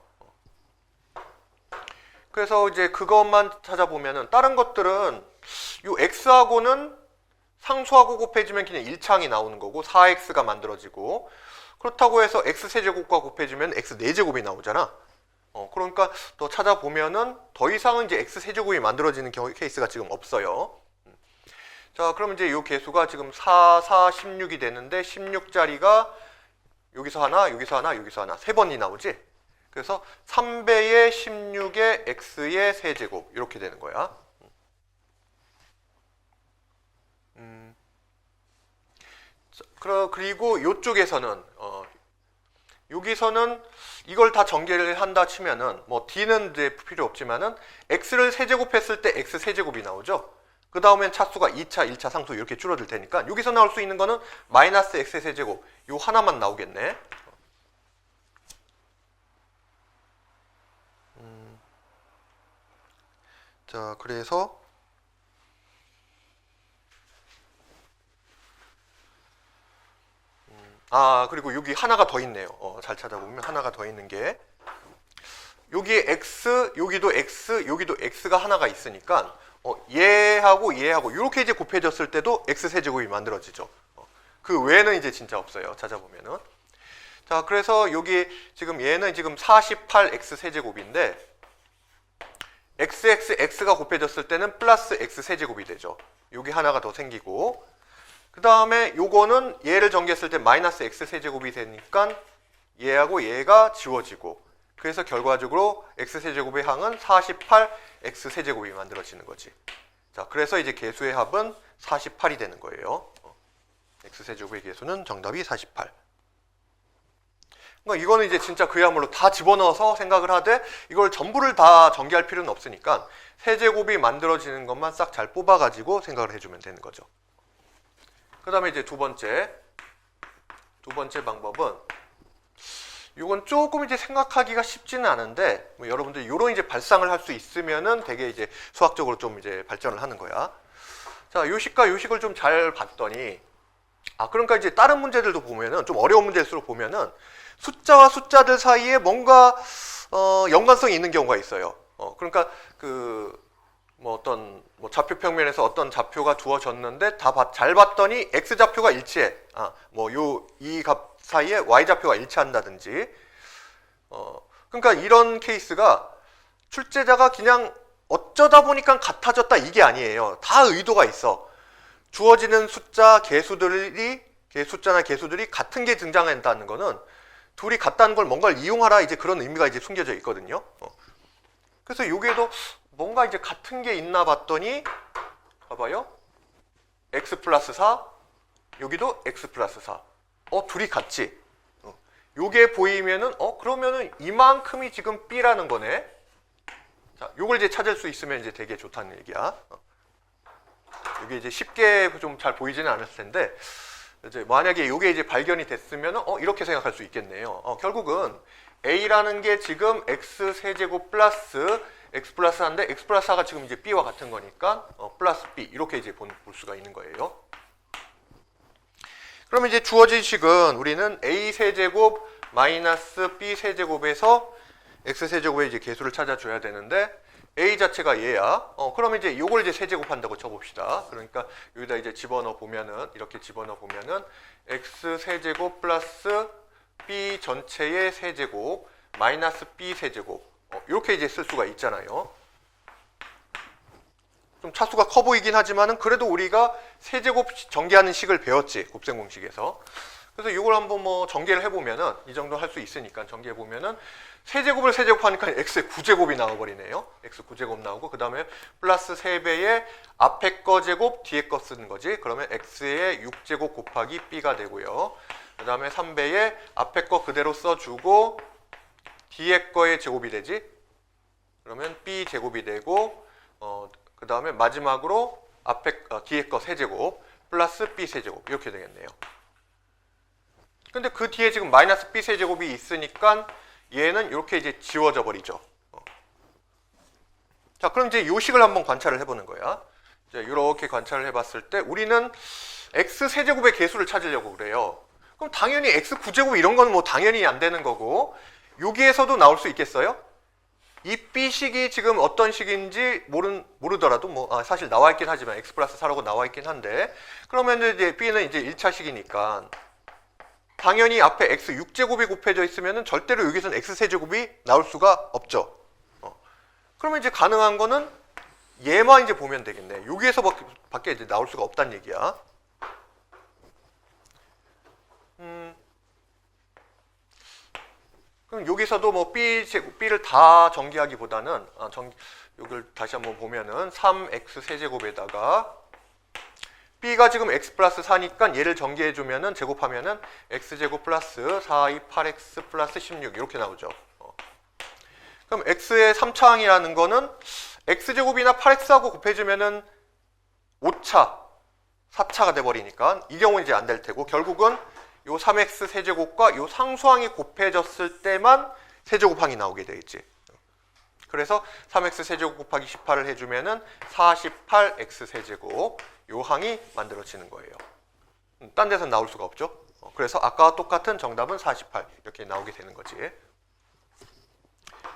그래서 이제 그것만 찾아보면은 다른 것들은 요 x하고는 상수하고 곱해지면 그냥 1창이 나오는 거고 4x가 만들어지고, 그렇다고 해서 x 세제곱과 곱해지면 x 4제곱이 나오잖아. 그러니까 더 찾아보면은 더 이상은 이제 x 세제곱이 만들어지는 케이스가 지금 없어요. 자, 그럼 이제 요 개수가 지금 4, 4, 16이 되는데 16자리가 여기서 하나, 여기서 하나, 여기서 하나 3번이 나오지? 그래서 3배의 16의 x의 세제곱 이렇게 되는 거야. 그리고 이쪽에서는 여기서는 이걸 다 전개를 한다 치면은 뭐 d는 이제 필요 없지만은 x를 세제곱했을 때 x 세제곱이 나오죠. 그 다음엔 차수가 2차, 1차 상수 이렇게 줄어들 테니까 여기서 나올 수 있는 거는 마이너스 x의 세제곱 요 하나만 나오겠네. 자, 그래서 그리고 여기 하나가 더 있네요. 잘 찾아보면 하나가 더 있는 게 여기에 x, 여기도 x, 여기도 x가 하나가 있으니까 얘하고 얘하고 이렇게 이제 곱해졌을 때도 x 세제곱이 만들어지죠. 그 외에는 이제 진짜 없어요. 찾아보면은. 자, 그래서 여기 지금 얘는 지금 48x 세제곱인데 x가 곱해졌을 때는 플러스 x 세제곱이 되죠. 여기 하나가 더 생기고 그 다음에 요거는 얘를 전개했을 때 마이너스 x 세제곱이 되니까 얘하고 얘가 지워지고 그래서 결과적으로 x 세제곱의 항은 48x 세제곱이 만들어지는 거지. 자, 그래서 이제 개수의 합은 48이 되는 거예요. x 세제곱의 개수는 정답이 48. 그러니까 이거는 이제 진짜 그야말로 다 집어넣어서 생각을 하되 이걸 전부를 다 전개할 필요는 없으니까 세제곱이 만들어지는 것만 싹 잘 뽑아가지고 생각을 해주면 되는 거죠. 그 다음에 이제 두 번째 방법은 이건 조금 이제 생각하기가 쉽지는 않은데 뭐 여러분들 이런 이제 발상을 할 수 있으면은 되게 이제 수학적으로 좀 이제 발전을 하는 거야. 자, 요식과 요식을 좀 잘 봤더니 그러니까 이제 다른 문제들도 보면은 좀 어려운 문제일수록 보면은 숫자와 숫자들 사이에 뭔가 연관성이 있는 경우가 있어요. 그러니까 뭐 어떤 좌표 평면에서 어떤 좌표가 주어졌는데 잘 봤더니 x 좌표가 일치해. 이 값 사이에 y 좌표가 일치한다든지. 그러니까 이런 케이스가 출제자가 그냥 어쩌다 보니까 같아졌다 이게 아니에요. 다 의도가 있어. 주어지는 숫자나 개수들이 같은 게 등장한다는 거는 둘이 같다는 걸 뭔가를 이용하라 이제 그런 의미가 이제 숨겨져 있거든요. 그래서 여기에도 뭔가 이제 같은 게 있나 봤더니 봐봐요. x 플러스 4 여기도 x 플러스 4 둘이 같지. 요게 보이면은 그러면은 이만큼이 지금 b라는 거네. 자, 요걸 이제 찾을 수 있으면 이제 되게 좋다는 얘기야. 이게 이제 쉽게 좀 잘 보이지는 않았을 텐데 이제 만약에 이게 이제 발견이 됐으면 이렇게 생각할 수 있겠네요. 결국은 a라는 게 지금 x 세제곱 플러스 x 플러스 4인데 x 플러스 4가 지금 이제 b와 같은 거니까 플러스 b 이렇게 이제 볼 수가 있는 거예요. 그러면 이제 주어진 식은 우리는 a 세제곱 마이너스 b 세제곱에서 x 세제곱의 이제 개수를 찾아줘야 되는데 a 자체가 얘야. 그러면 이제 요걸 이제 세제곱한다고 쳐봅시다. 그러니까 여기다 이제 집어넣어 보면은 이렇게 집어넣어 보면은 x 세제곱 플러스 b 전체의 세제곱 마이너스 b 세제곱 이렇게 이제 쓸 수가 있잖아요. 좀 차수가 커 보이긴 하지만은 그래도 우리가 세제곱 전개하는 식을 배웠지 곱셈 공식에서. 그래서 이걸 한번 뭐 전개를 해보면은 이 정도 할 수 있으니까 전개해 보면은 세제곱을 세제곱하니까 x의 9제곱이 나와버리네요. x 9제곱 나오고 그 다음에 플러스 3배의 앞에 거 제곱 뒤에 거 쓰는 거지. 그러면 x의 6제곱 곱하기 b가 되고요. 그 다음에 3배의 앞에 거 그대로 써주고 뒤에 거의 제곱이 되지. 그러면 b 제곱이 되고 그 다음에 마지막으로 뒤에 거 세제곱 플러스 b 세제곱 이렇게 되겠네요. 근데 그 뒤에 지금 마이너스 b 세제곱이 있으니까 얘는 이렇게 이제 지워져 버리죠. 자, 그럼 이제 요 식을 한번 관찰을 해보는 거야. 이제 이렇게 관찰을 해봤을 때 우리는 x 세제곱의 개수를 찾으려고 그래요. 그럼 당연히 x 9제곱 이런 건 뭐 당연히 안 되는 거고 여기에서도 나올 수 있겠어요? 이 b식이 지금 어떤 식인지 모르더라도 뭐 사실 나와 있긴 하지만 x 플러스 4라고 나와 있긴 한데 그러면 이제 b는 이제 1차식이니까 당연히 앞에 x 6제곱이 곱해져 있으면 절대로 여기서는 x 세제곱이 나올 수가 없죠. 그러면 이제 가능한 거는 얘만 이제 보면 되겠네. 여기에서 밖에 이제 나올 수가 없다는 얘기야. 그럼 여기서도 뭐 b를 다 전개하기보다는 여기를 다시 한번 보면은 3x 세제곱에다가 b가 지금 x 플러스 4니까 얘를 전개해주면은 제곱하면은 x제곱 플러스 4이 8x 플러스 16 이렇게 나오죠. 그럼 x의 3차항이라는 거는 x제곱이나 8x하고 곱해주면은 5차, 4차가 돼버리니까 이 경우는 이제 안 될 테고 결국은 요 3x 세제곱과 요 상수항이 곱해졌을 때만 세제곱항이 나오게 되겠지. 그래서 3x 세제곱 곱하기 18을 해주면은 48x 세제곱 요 항이 만들어지는 거예요. 딴 데서는 나올 수가 없죠. 그래서 아까와 똑같은 정답은 48 이렇게 나오게 되는 거지.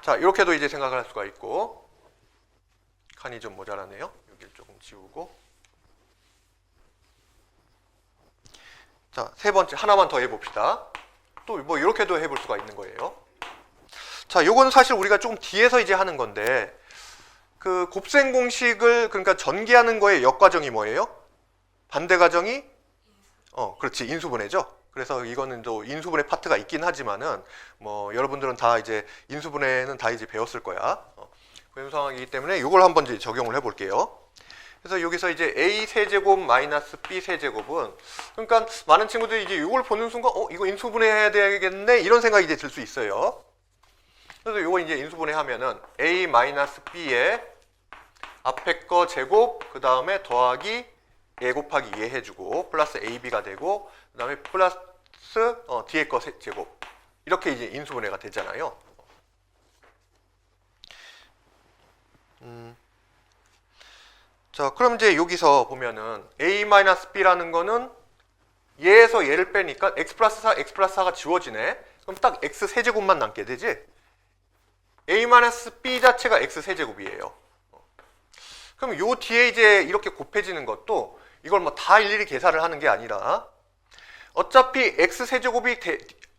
자, 이렇게도 이제 생각을 할 수가 있고 칸이 좀 모자라네요. 여기를 조금 지우고 자, 세 번째 하나만 더 해봅시다. 또 뭐 이렇게도 해볼 수가 있는 거예요. 자, 요거는 사실 우리가 조금 뒤에서 이제 하는 건데 그 곱셈 공식을 그러니까 전개하는 거의 역과정이 뭐예요? 반대 과정이 그렇지 인수분해죠. 그래서 이거는 또 인수분해 파트가 있긴 하지만은 뭐 여러분들은 다 이제 인수분해는 다 이제 배웠을 거야. 그런 상황이기 때문에 이걸 한번 이제 적용을 해볼게요. 그래서 여기서 이제 a 세제곱 마이너스 b 세제곱은 그러니까 많은 친구들이 이제 이걸 보는 순간 이거 인수분해해야 되겠네 이런 생각이 이제 들 수 있어요. 그래서 이거 이제 인수분해하면은 a 마이너스 b에 앞에 거 제곱 그 다음에 더하기 a 곱하기 2 해주고 플러스 ab가 되고 그 다음에 플러스 뒤에 거 제곱 이렇게 이제 인수분해가 되잖아요. 자, 그럼 이제 여기서 보면은 a-b라는 거는 얘에서 얘를 빼니까 x 플러스 4, x 플러스 4가 지워지네. 그럼 딱 x 세제곱만 남게 되지. a-b 자체가 x 세제곱이에요. 그럼 요 뒤에 이제 이렇게 곱해지는 것도 이걸 뭐 다 일일이 계산을 하는 게 아니라 어차피 x 세제곱이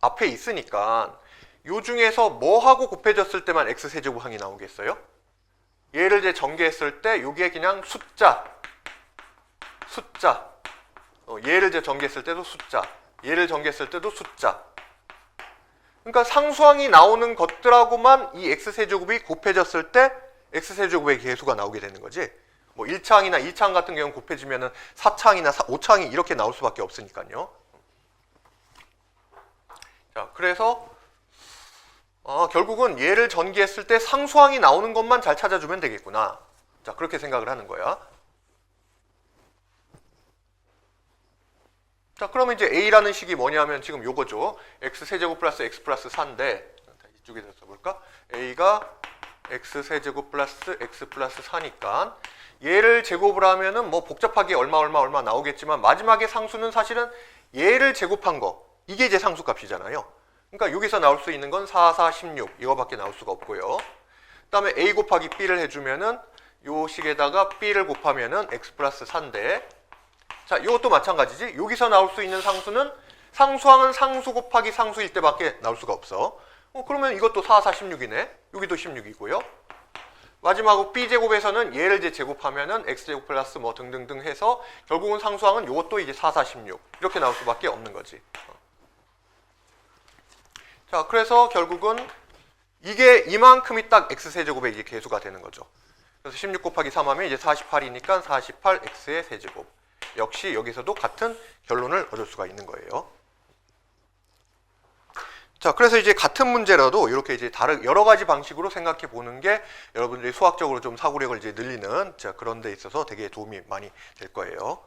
앞에 있으니까 요 중에서 뭐하고 곱해졌을 때만 x 세제곱항이 나오겠어요? 얘를 이제 전개했을 때 여기에 그냥 숫자 얘를 이제 전개했을 때도 숫자 얘를 전개했을 때도 숫자 그러니까 상수항이 나오는 것들하고만 이 x세제곱이 곱해졌을 때 x세제곱의 계수가 나오게 되는 거지 뭐 1차항이나 2차항 같은 경우는 곱해지면은 4차항이나 5차항이 이렇게 나올 수밖에 없으니까요. 자, 그래서 결국은 얘를 전개했을 때 상수항이 나오는 것만 잘 찾아주면 되겠구나. 자, 그렇게 생각을 하는 거야. 자, 그러면 이제 a라는 식이 뭐냐면 지금 요거죠. x세제곱 플러스 x 플러스 4인데 이쪽에서 써볼까? a가 x세제곱 플러스 x 플러스 4니까 얘를 제곱을 하면은 뭐 복잡하게 얼마 나오겠지만 마지막에 상수는 사실은 얘를 제곱한 거 이게 이제 상수값이잖아요. 그러니까 여기서 나올 수 있는 건 4, 4, 16 이거밖에 나올 수가 없고요. 그 다음에 a 곱하기 b를 해주면은 요 식에다가 b를 곱하면은 x 플러스 4인데 자, 이것도 마찬가지지. 여기서 나올 수 있는 상수는 상수항은 상수 곱하기 상수일 때밖에 나올 수가 없어. 그러면 이것도 4, 4, 16이네. 여기도 16이고요. 마지막으로 b제곱에서는 얘를 이제 제곱하면은 x제곱 플러스 뭐 등등등 해서 결국은 상수항은 이것도 이제 4, 4, 16 이렇게 나올 수밖에 없는 거지. 자, 그래서 결국은 이게 이만큼이 딱 x세제곱의 이제 계수가 되는 거죠. 그래서 16 곱하기 3 하면 이제 48이니까 48x의 세제곱. 역시 여기서도 같은 결론을 얻을 수가 있는 거예요. 자, 그래서 이제 같은 문제라도 이렇게 이제 여러 가지 방식으로 생각해 보는 게 여러분들이 수학적으로 좀 사고력을 이제 늘리는 그런 데 있어서 되게 도움이 많이 될 거예요.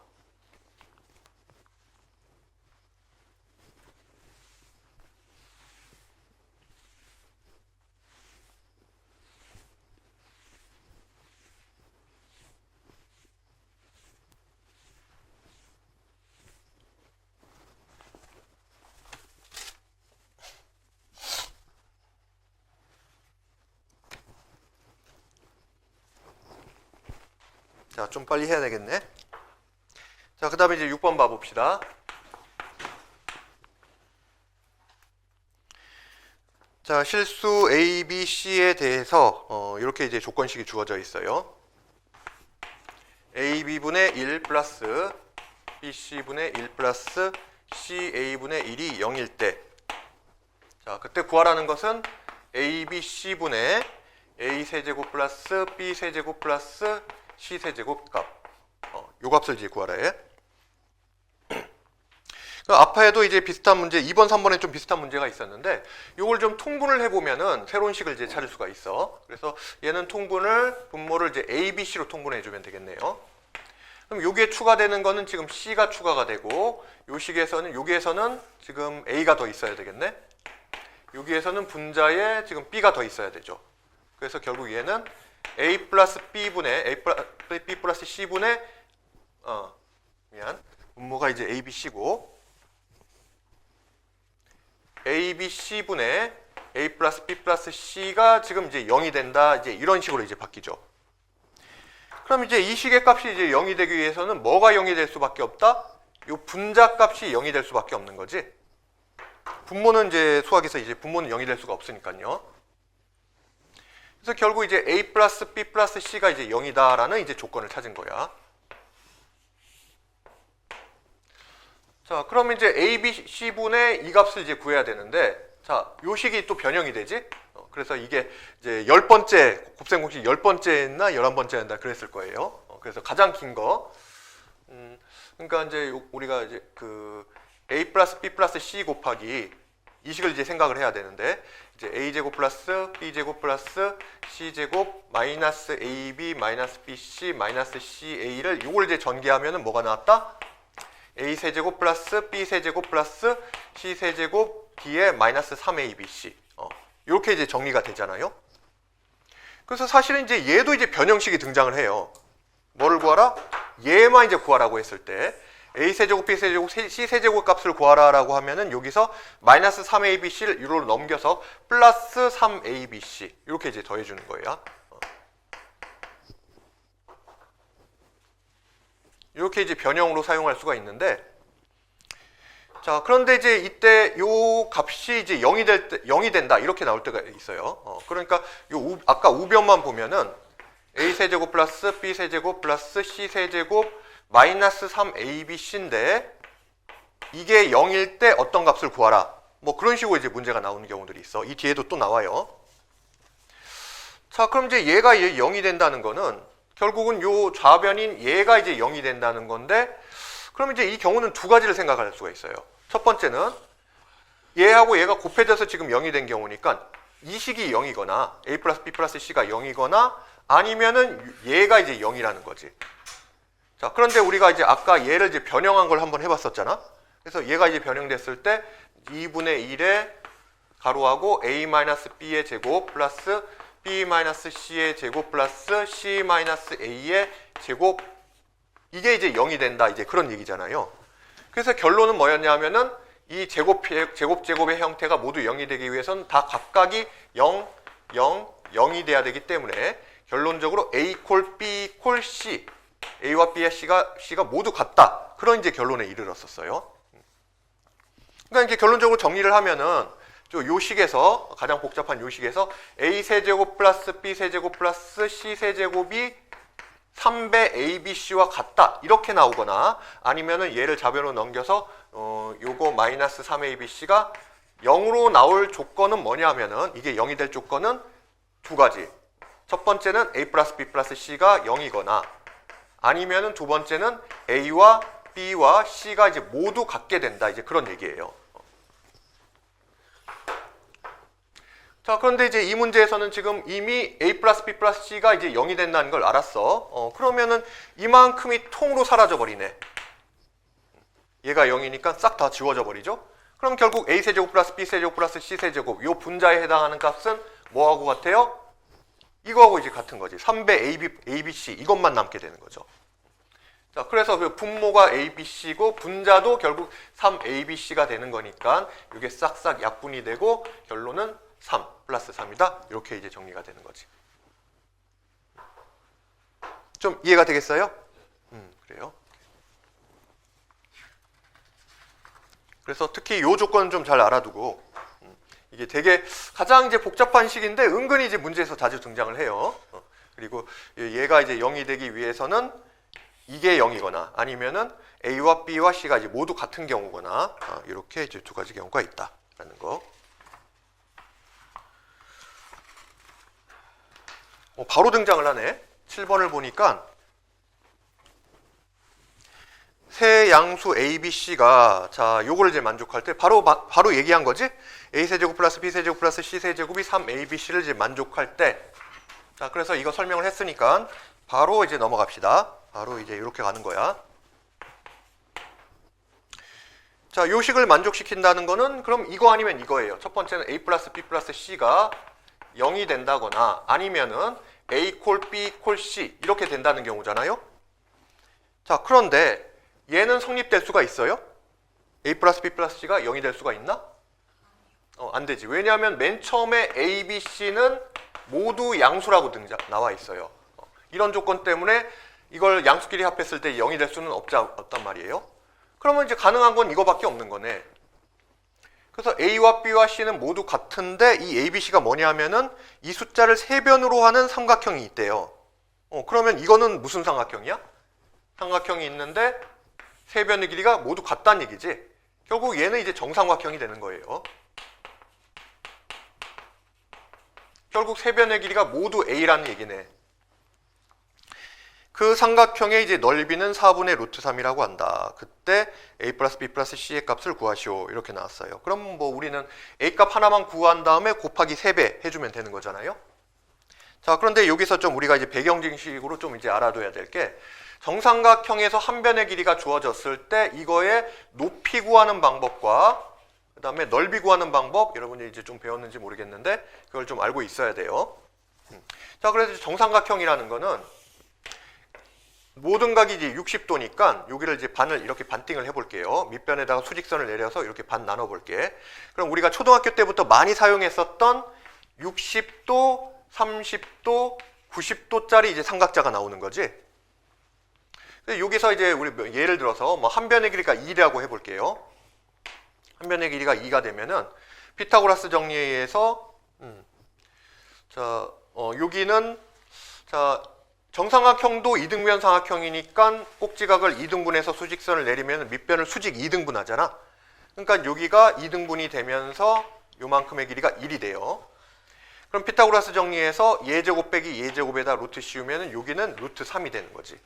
자, 좀 빨리 해야 되겠네. 자, 그 다음에 이제 6번 봐봅시다. 자, 실수 A, B, C에 대해서 이렇게 이제 조건식이 주어져 있어요. A, B분의 1 플러스 B, C분의 1 플러스 C, A분의 1이 0일 때 자, 그때 구하라는 것은 A, B, C분의 A 세제곱 플러스 B 세제곱 플러스 C 세제곱 값. 요 값을 이제 구하라 해. 앞에도 이제 비슷한 문제, 2번, 3번에 좀 비슷한 문제가 있었는데, 요걸 좀 통분을 해보면은 새로운 식을 이제 찾을 수가 있어. 그래서 얘는 분모를 이제 A, B, C로 통분해주면 되겠네요. 그럼 여기에 추가되는 거는 지금 C가 추가가 되고 여기에서는 지금 A가 더 있어야 되겠네. 여기에서는 분자에 지금 B가 더 있어야 되죠. 그래서 결국 얘는 A 플러스 B분의 B 플러스 C분의 분모가 이제 A, B, C고 A, B, C분의 A 플러스 B 플러스 C가 지금 이제 0이 된다. 이제 이런 식으로 이제 바뀌죠. 그럼 이제 이 식의 값이 이제 0이 되기 위해서는 뭐가 0이 될 수밖에 없다? 요 분자 값이 0이 될 수밖에 없는 거지. 분모는 이제 수학에서 이제 분모는 0이 될 수가 없으니까요. 그래서 결국 이제 A 플러스 B 플러스 C가 이제 0이다라는 이제 조건을 찾은 거야. 자, 그러면 이제 A, B, C분의 이 값을 이제 구해야 되는데, 자, 요 식이 또 변형이 되지? 그래서 이게 이제 10번째, 곱셈 공식 10번째나 11번째나 그랬을 거예요. 그래서 가장 긴 거. 그러니까 이제 우리가 이제 그 A 플러스 B 플러스 C 곱하기 이 식을 이제 생각을 해야 되는데, 이제 A제곱 플러스 B제곱 플러스 C제곱 마이너스 AB 마이너스 BC 마이너스 CA를 요걸 이제 전개하면은 뭐가 나왔다? A 세제곱 플러스 B 세제곱 플러스 C 세제곱 D에 마이너스 3ABC. 이렇게 이제 정리가 되잖아요. 그래서 사실은 이제 얘도 이제 변형식이 등장을 해요. 뭐를 구하라? 얘만 이제 구하라고 했을 때 A 세제곱 B 세제곱 C 세제곱 값을 구하라라고 하면은 여기서 마이너스 3ABC를 이로 넘겨서 플러스 3ABC 이렇게 이제 더해주는 거예요. 이렇게 이제 변형으로 사용할 수가 있는데, 자, 그런데 이제 이때 요 값이 이제 0이 된다 이렇게 나올 때가 있어요. 그러니까 요 아까 우변만 보면은 A 세제곱 플러스 B 세제곱 플러스 C 세제곱 마이너스 3ABC인데 이게 0일 때 어떤 값을 구하라. 뭐 그런 식으로 이제 문제가 나오는 경우들이 있어. 이 뒤에도 또 나와요. 자, 그럼 이제 얘가 0이 된다는 거는 결국은 요 좌변인 얘가 이제 0이 된다는 건데, 그럼 이제 이 경우는 두 가지를 생각할 수가 있어요. 첫 번째는 얘하고 얘가 곱해져서 지금 0이 된 경우니까 이 식이 0이거나 A 플러스 B 플러스 C가 0이거나 아니면은 얘가 이제 0이라는 거지. 자, 그런데 우리가 이제 아까 얘를 이제 변형한 걸 한번 해봤었잖아. 그래서 얘가 이제 변형됐을 때 2분의 1의 가로하고 A-B의 제곱 플러스 B-C의 제곱 플러스 C-A의 제곱, 이게 이제 0이 된다. 이제 그런 얘기잖아요. 그래서 결론은 뭐였냐면은 이 제곱의 형태가 모두 0이 되기 위해서는 다 각각이 0, 0, 0이 돼야 되기 때문에 결론적으로 A 콜 B 콜 C, A와 B와 C가 모두 같다. 그런 이제 결론에 이르렀었어요. 그러니까 이제 결론적으로 정리를 하면은 요 식에서, 가장 복잡한 요 식에서 A 세제곱 플러스 B 세제곱 플러스 C 세제곱이 3배 ABC와 같다 이렇게 나오거나, 아니면은 얘를 좌변으로 넘겨서 요거 마이너스 3ABC가 0으로 나올 조건은 뭐냐면은, 이게 0이 될 조건은 두 가지. 첫 번째는 A 플러스 B 플러스 C가 0이거나, 아니면은 두 번째는 A와 B와 C가 이제 모두 같게 된다. 이제 그런 얘기예요. 자, 그런데 이제 이 문제에서는 지금 이미 A 플러스 B 플러스 C가 이제 0이 된다는 걸 알았어. 그러면은 이만큼이 통으로 사라져 버리네. 얘가 0이니까 싹 다 지워져 버리죠. 그럼 결국 A 세제곱 플러스 B 세제곱 플러스 C 세제곱 요 분자에 해당하는 값은 뭐하고 같아요? 이거하고 이제 같은 거지. 3배 ABC 이것만 남게 되는 거죠. 자, 그래서 그 분모가 ABC고 분자도 결국 3ABC가 되는 거니까 이게 싹싹 약분이 되고 결론은 3 플러스 3이다. 이렇게 이제 정리가 되는 거지. 좀 이해가 되겠어요? 그래요. 그래서 특히 이 조건은 좀 잘 알아두고, 이게 되게 가장 이제 복잡한 식인데 은근히 이제 문제에서 자주 등장을 해요. 그리고 얘가 이제 0이 되기 위해서는 이게 0이거나 아니면은 A와 B와 C가 이제 모두 같은 경우거나, 이렇게 이제 두 가지 경우가 있다라는 거. 바로 등장을 하네. 7번을 보니까 세 양수 A, B, C가, 자, 요거를 이제 만족할 때 바로 얘기한 거지. A 세제곱 플러스 B 세제곱 플러스 C 세제곱이 3A, B, C를 이제 만족할 때, 자, 그래서 이거 설명을 했으니까 바로 이제 넘어갑시다. 바로 이제 이렇게 가는 거야. 자, 요 식을 만족시킨다는 거는 그럼 이거 아니면 이거예요. 첫 번째는 A 플러스 B 플러스 C가 0이 된다거나 아니면은 A 콜 B 콜 C 이렇게 된다는 경우잖아요. 자, 그런데 얘는 성립될 수가 있어요? A 플러스 B 플러스 C가 0이 될 수가 있나? 안 되지. 왜냐하면 맨 처음에 A, B, C는 모두 양수라고 나와 있어요. 이런 조건 때문에 이걸 양수끼리 합했을 때 0이 될 수는 없단 말이에요. 그러면 이제 가능한 건 이거밖에 없는 거네. 그래서 A와 B와 C는 모두 같은데 이 A, B, C가 뭐냐 하면은 이 숫자를 세변으로 하는 삼각형이 있대요. 그러면 이거는 무슨 삼각형이야? 삼각형이 있는데 세변의 길이가 모두 같다는 얘기지. 결국 얘는 이제 정삼각형이 되는 거예요. 결국 세변의 길이가 모두 A라는 얘기네. 그 삼각형의 이제 넓이는 4분의 루트 3이라고 한다. 그때 A 플러스 B 플러스 C의 값을 구하시오. 이렇게 나왔어요. 그럼 뭐 우리는 A 값 하나만 구한 다음에 곱하기 3배 해주면 되는 거잖아요. 자, 그런데 여기서 좀 우리가 이제 배경지식으로 좀 이제 알아둬야 될 게 정삼각형에서 한 변의 길이가 주어졌을 때 이거의 높이 구하는 방법과 그 다음에 넓이 구하는 방법, 여러분이 이제 좀 배웠는지 모르겠는데 그걸 좀 알고 있어야 돼요. 자, 그래서 정삼각형이라는 거는 모든 각이 이제 60도니까 여기를 이제 반을 이렇게 반띵을 해볼게요. 밑변에다가 수직선을 내려서 이렇게 반 나눠볼게. 그럼 우리가 초등학교 때부터 많이 사용했었던 60도, 30도, 90도짜리 이제 삼각자가 나오는 거지. 여기서 이제 우리 예를 들어서 뭐 한 변의 길이가 2라고 해볼게요. 한 변의 길이가 2가 되면은 피타고라스 정리에 의해서 여기는 정삼각형도 2등분 삼각형이니까 꼭지각을 2등분해서 수직선을 내리면 밑변을 수직 2등분 하잖아. 그러니까 여기가 2등분이 되면서 요만큼의 길이가 1이 돼요. 그럼 피타고라스 정리에서 예제곱 빼기 예제곱에다 루트 씌우면 여기는 루트 3이 되는 거지.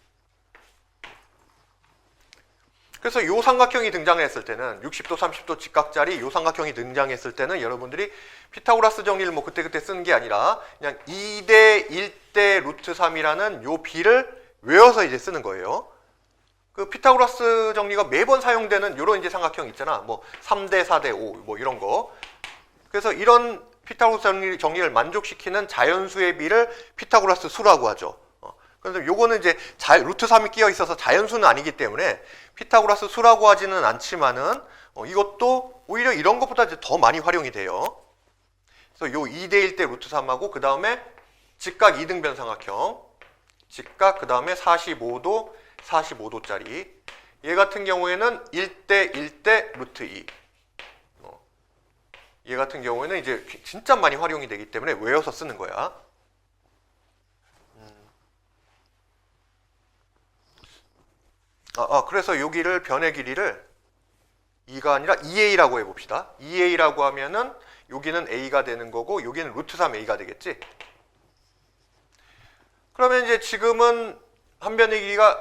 그래서 요 삼각형이 등장했을 때는 60도, 30도 직각짜리 요 삼각형이 등장했을 때는 여러분들이 피타고라스 정리를 뭐 그때그때 쓰는 게 아니라 그냥 2대 1대 루트 3이라는 요 비를 외워서 이제 쓰는 거예요. 그 피타고라스 정리가 매번 사용되는 요런 이제 삼각형 있잖아. 뭐 3대 4대 5 뭐 이런 거. 그래서 이런 피타고라스 정리를 만족시키는 자연수의 비를 피타고라스 수라고 하죠. 그래서 요거는 이제 루트 3이 끼어 있어서 자연수는 아니기 때문에 피타고라스 수라고 하지는 않지만은 이것도 오히려 이런 것보다 이제 더 많이 활용이 돼요. 그래서 요 2대 1대 루트 3하고 그 다음에 직각 2등변 삼각형, 직각 그 다음에 45도, 45도짜리. 얘 같은 경우에는 1대 1대 루트 2. 얘 같은 경우에는 이제 진짜 많이 활용이 되기 때문에 외워서 쓰는 거야. 그래서 여기를 변의 길이를 2가 아니라 2a라고 해봅시다. 2a라고 하면은 여기는 a가 되는 거고 여기는 루트 3a가 되겠지. 그러면 이제 지금은 한 변의 길이가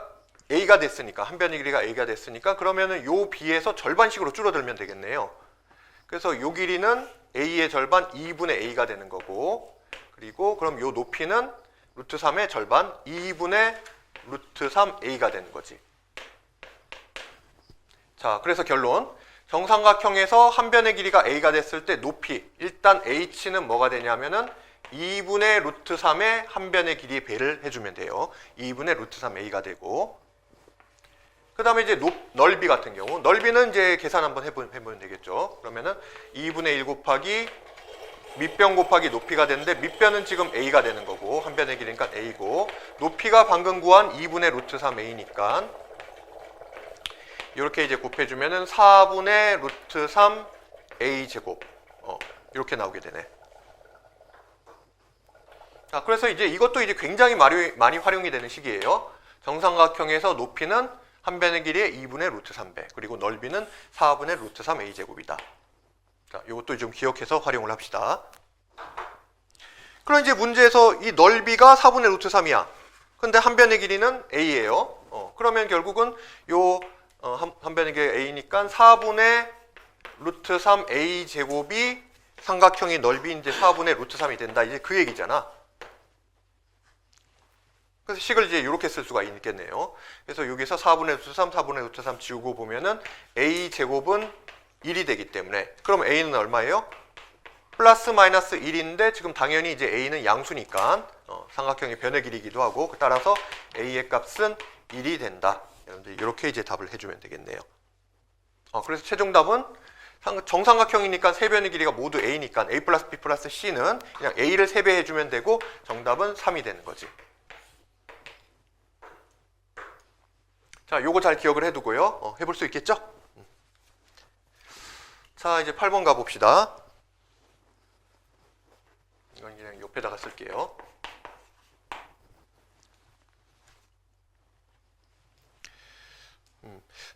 a가 됐으니까 그러면은 요 b에서 절반씩으로 줄어들면 되겠네요. 그래서 요 길이는 a의 절반 2분의 a가 되는 거고 그리고 그럼 요 높이는 루트 3의 절반 2분의 루트 3a가 되는 거지. 자, 그래서 결론. 정삼각형에서 한 변의 길이가 a가 됐을 때 높이, 일단 h는 뭐가 되냐면은 2분의 루트 3의 한 변의 길이의 배를 해주면 돼요. 2분의 루트 3a가 되고. 그 다음에 이제 넓이 같은 경우. 넓이는 이제 계산 한번 해보면 되겠죠. 그러면은 2분의 1 곱하기 밑변 곱하기 높이가 되는데 밑변은 지금 a가 되는 거고 한 변의 길이니까 a고 높이가 방금 구한 2분의 루트 3a니까 이렇게 이제 곱해주면은 4분의 루트 3 a 제곱 이렇게 나오게 되네. 자, 그래서 이제 이것도 이제 굉장히 많이 활용이 되는 식이에요. 정삼각형에서 높이는 한 변의 길이의 2분의 루트 3배 그리고 넓이는 4분의 루트 3 a 제곱이다. 자, 이것도 좀 기억해서 활용을 합시다. 그럼 이제 문제에서 이 넓이가 4분의 루트 3이야. 근데 한 변의 길이는 a예요. 그러면 결국은 요 한 변의 길이 a니까 4분의 루트 3 a 제곱이 삼각형의 넓이 이제 4분의 루트 3이 된다. 이제 그 얘기잖아. 그래서 식을 이제 이렇게 쓸 수가 있겠네요. 그래서 여기서 4분의 루트 3, 4분의 루트 3 지우고 보면은 a 제곱은 1이 되기 때문에, 그럼 a는 얼마예요? 플러스 마이너스 1인데 지금 당연히 이제 a는 양수니까 삼각형의 변의 길이기도 하고, 따라서 a의 값은 1이 된다. 여러분들 이렇게 이제 답을 해주면 되겠네요. 그래서 최종 답은 정삼각형이니까 세 변의 길이가 모두 a니까 a 플러스 b 플러스 c는 그냥 a를 3배 해주면 되고 정답은 3이 되는 거지. 자, 요거 잘 기억을 해두고요. 해볼 수 있겠죠? 자, 이제 8번 가봅시다. 이건 그냥 옆에다가 쓸게요.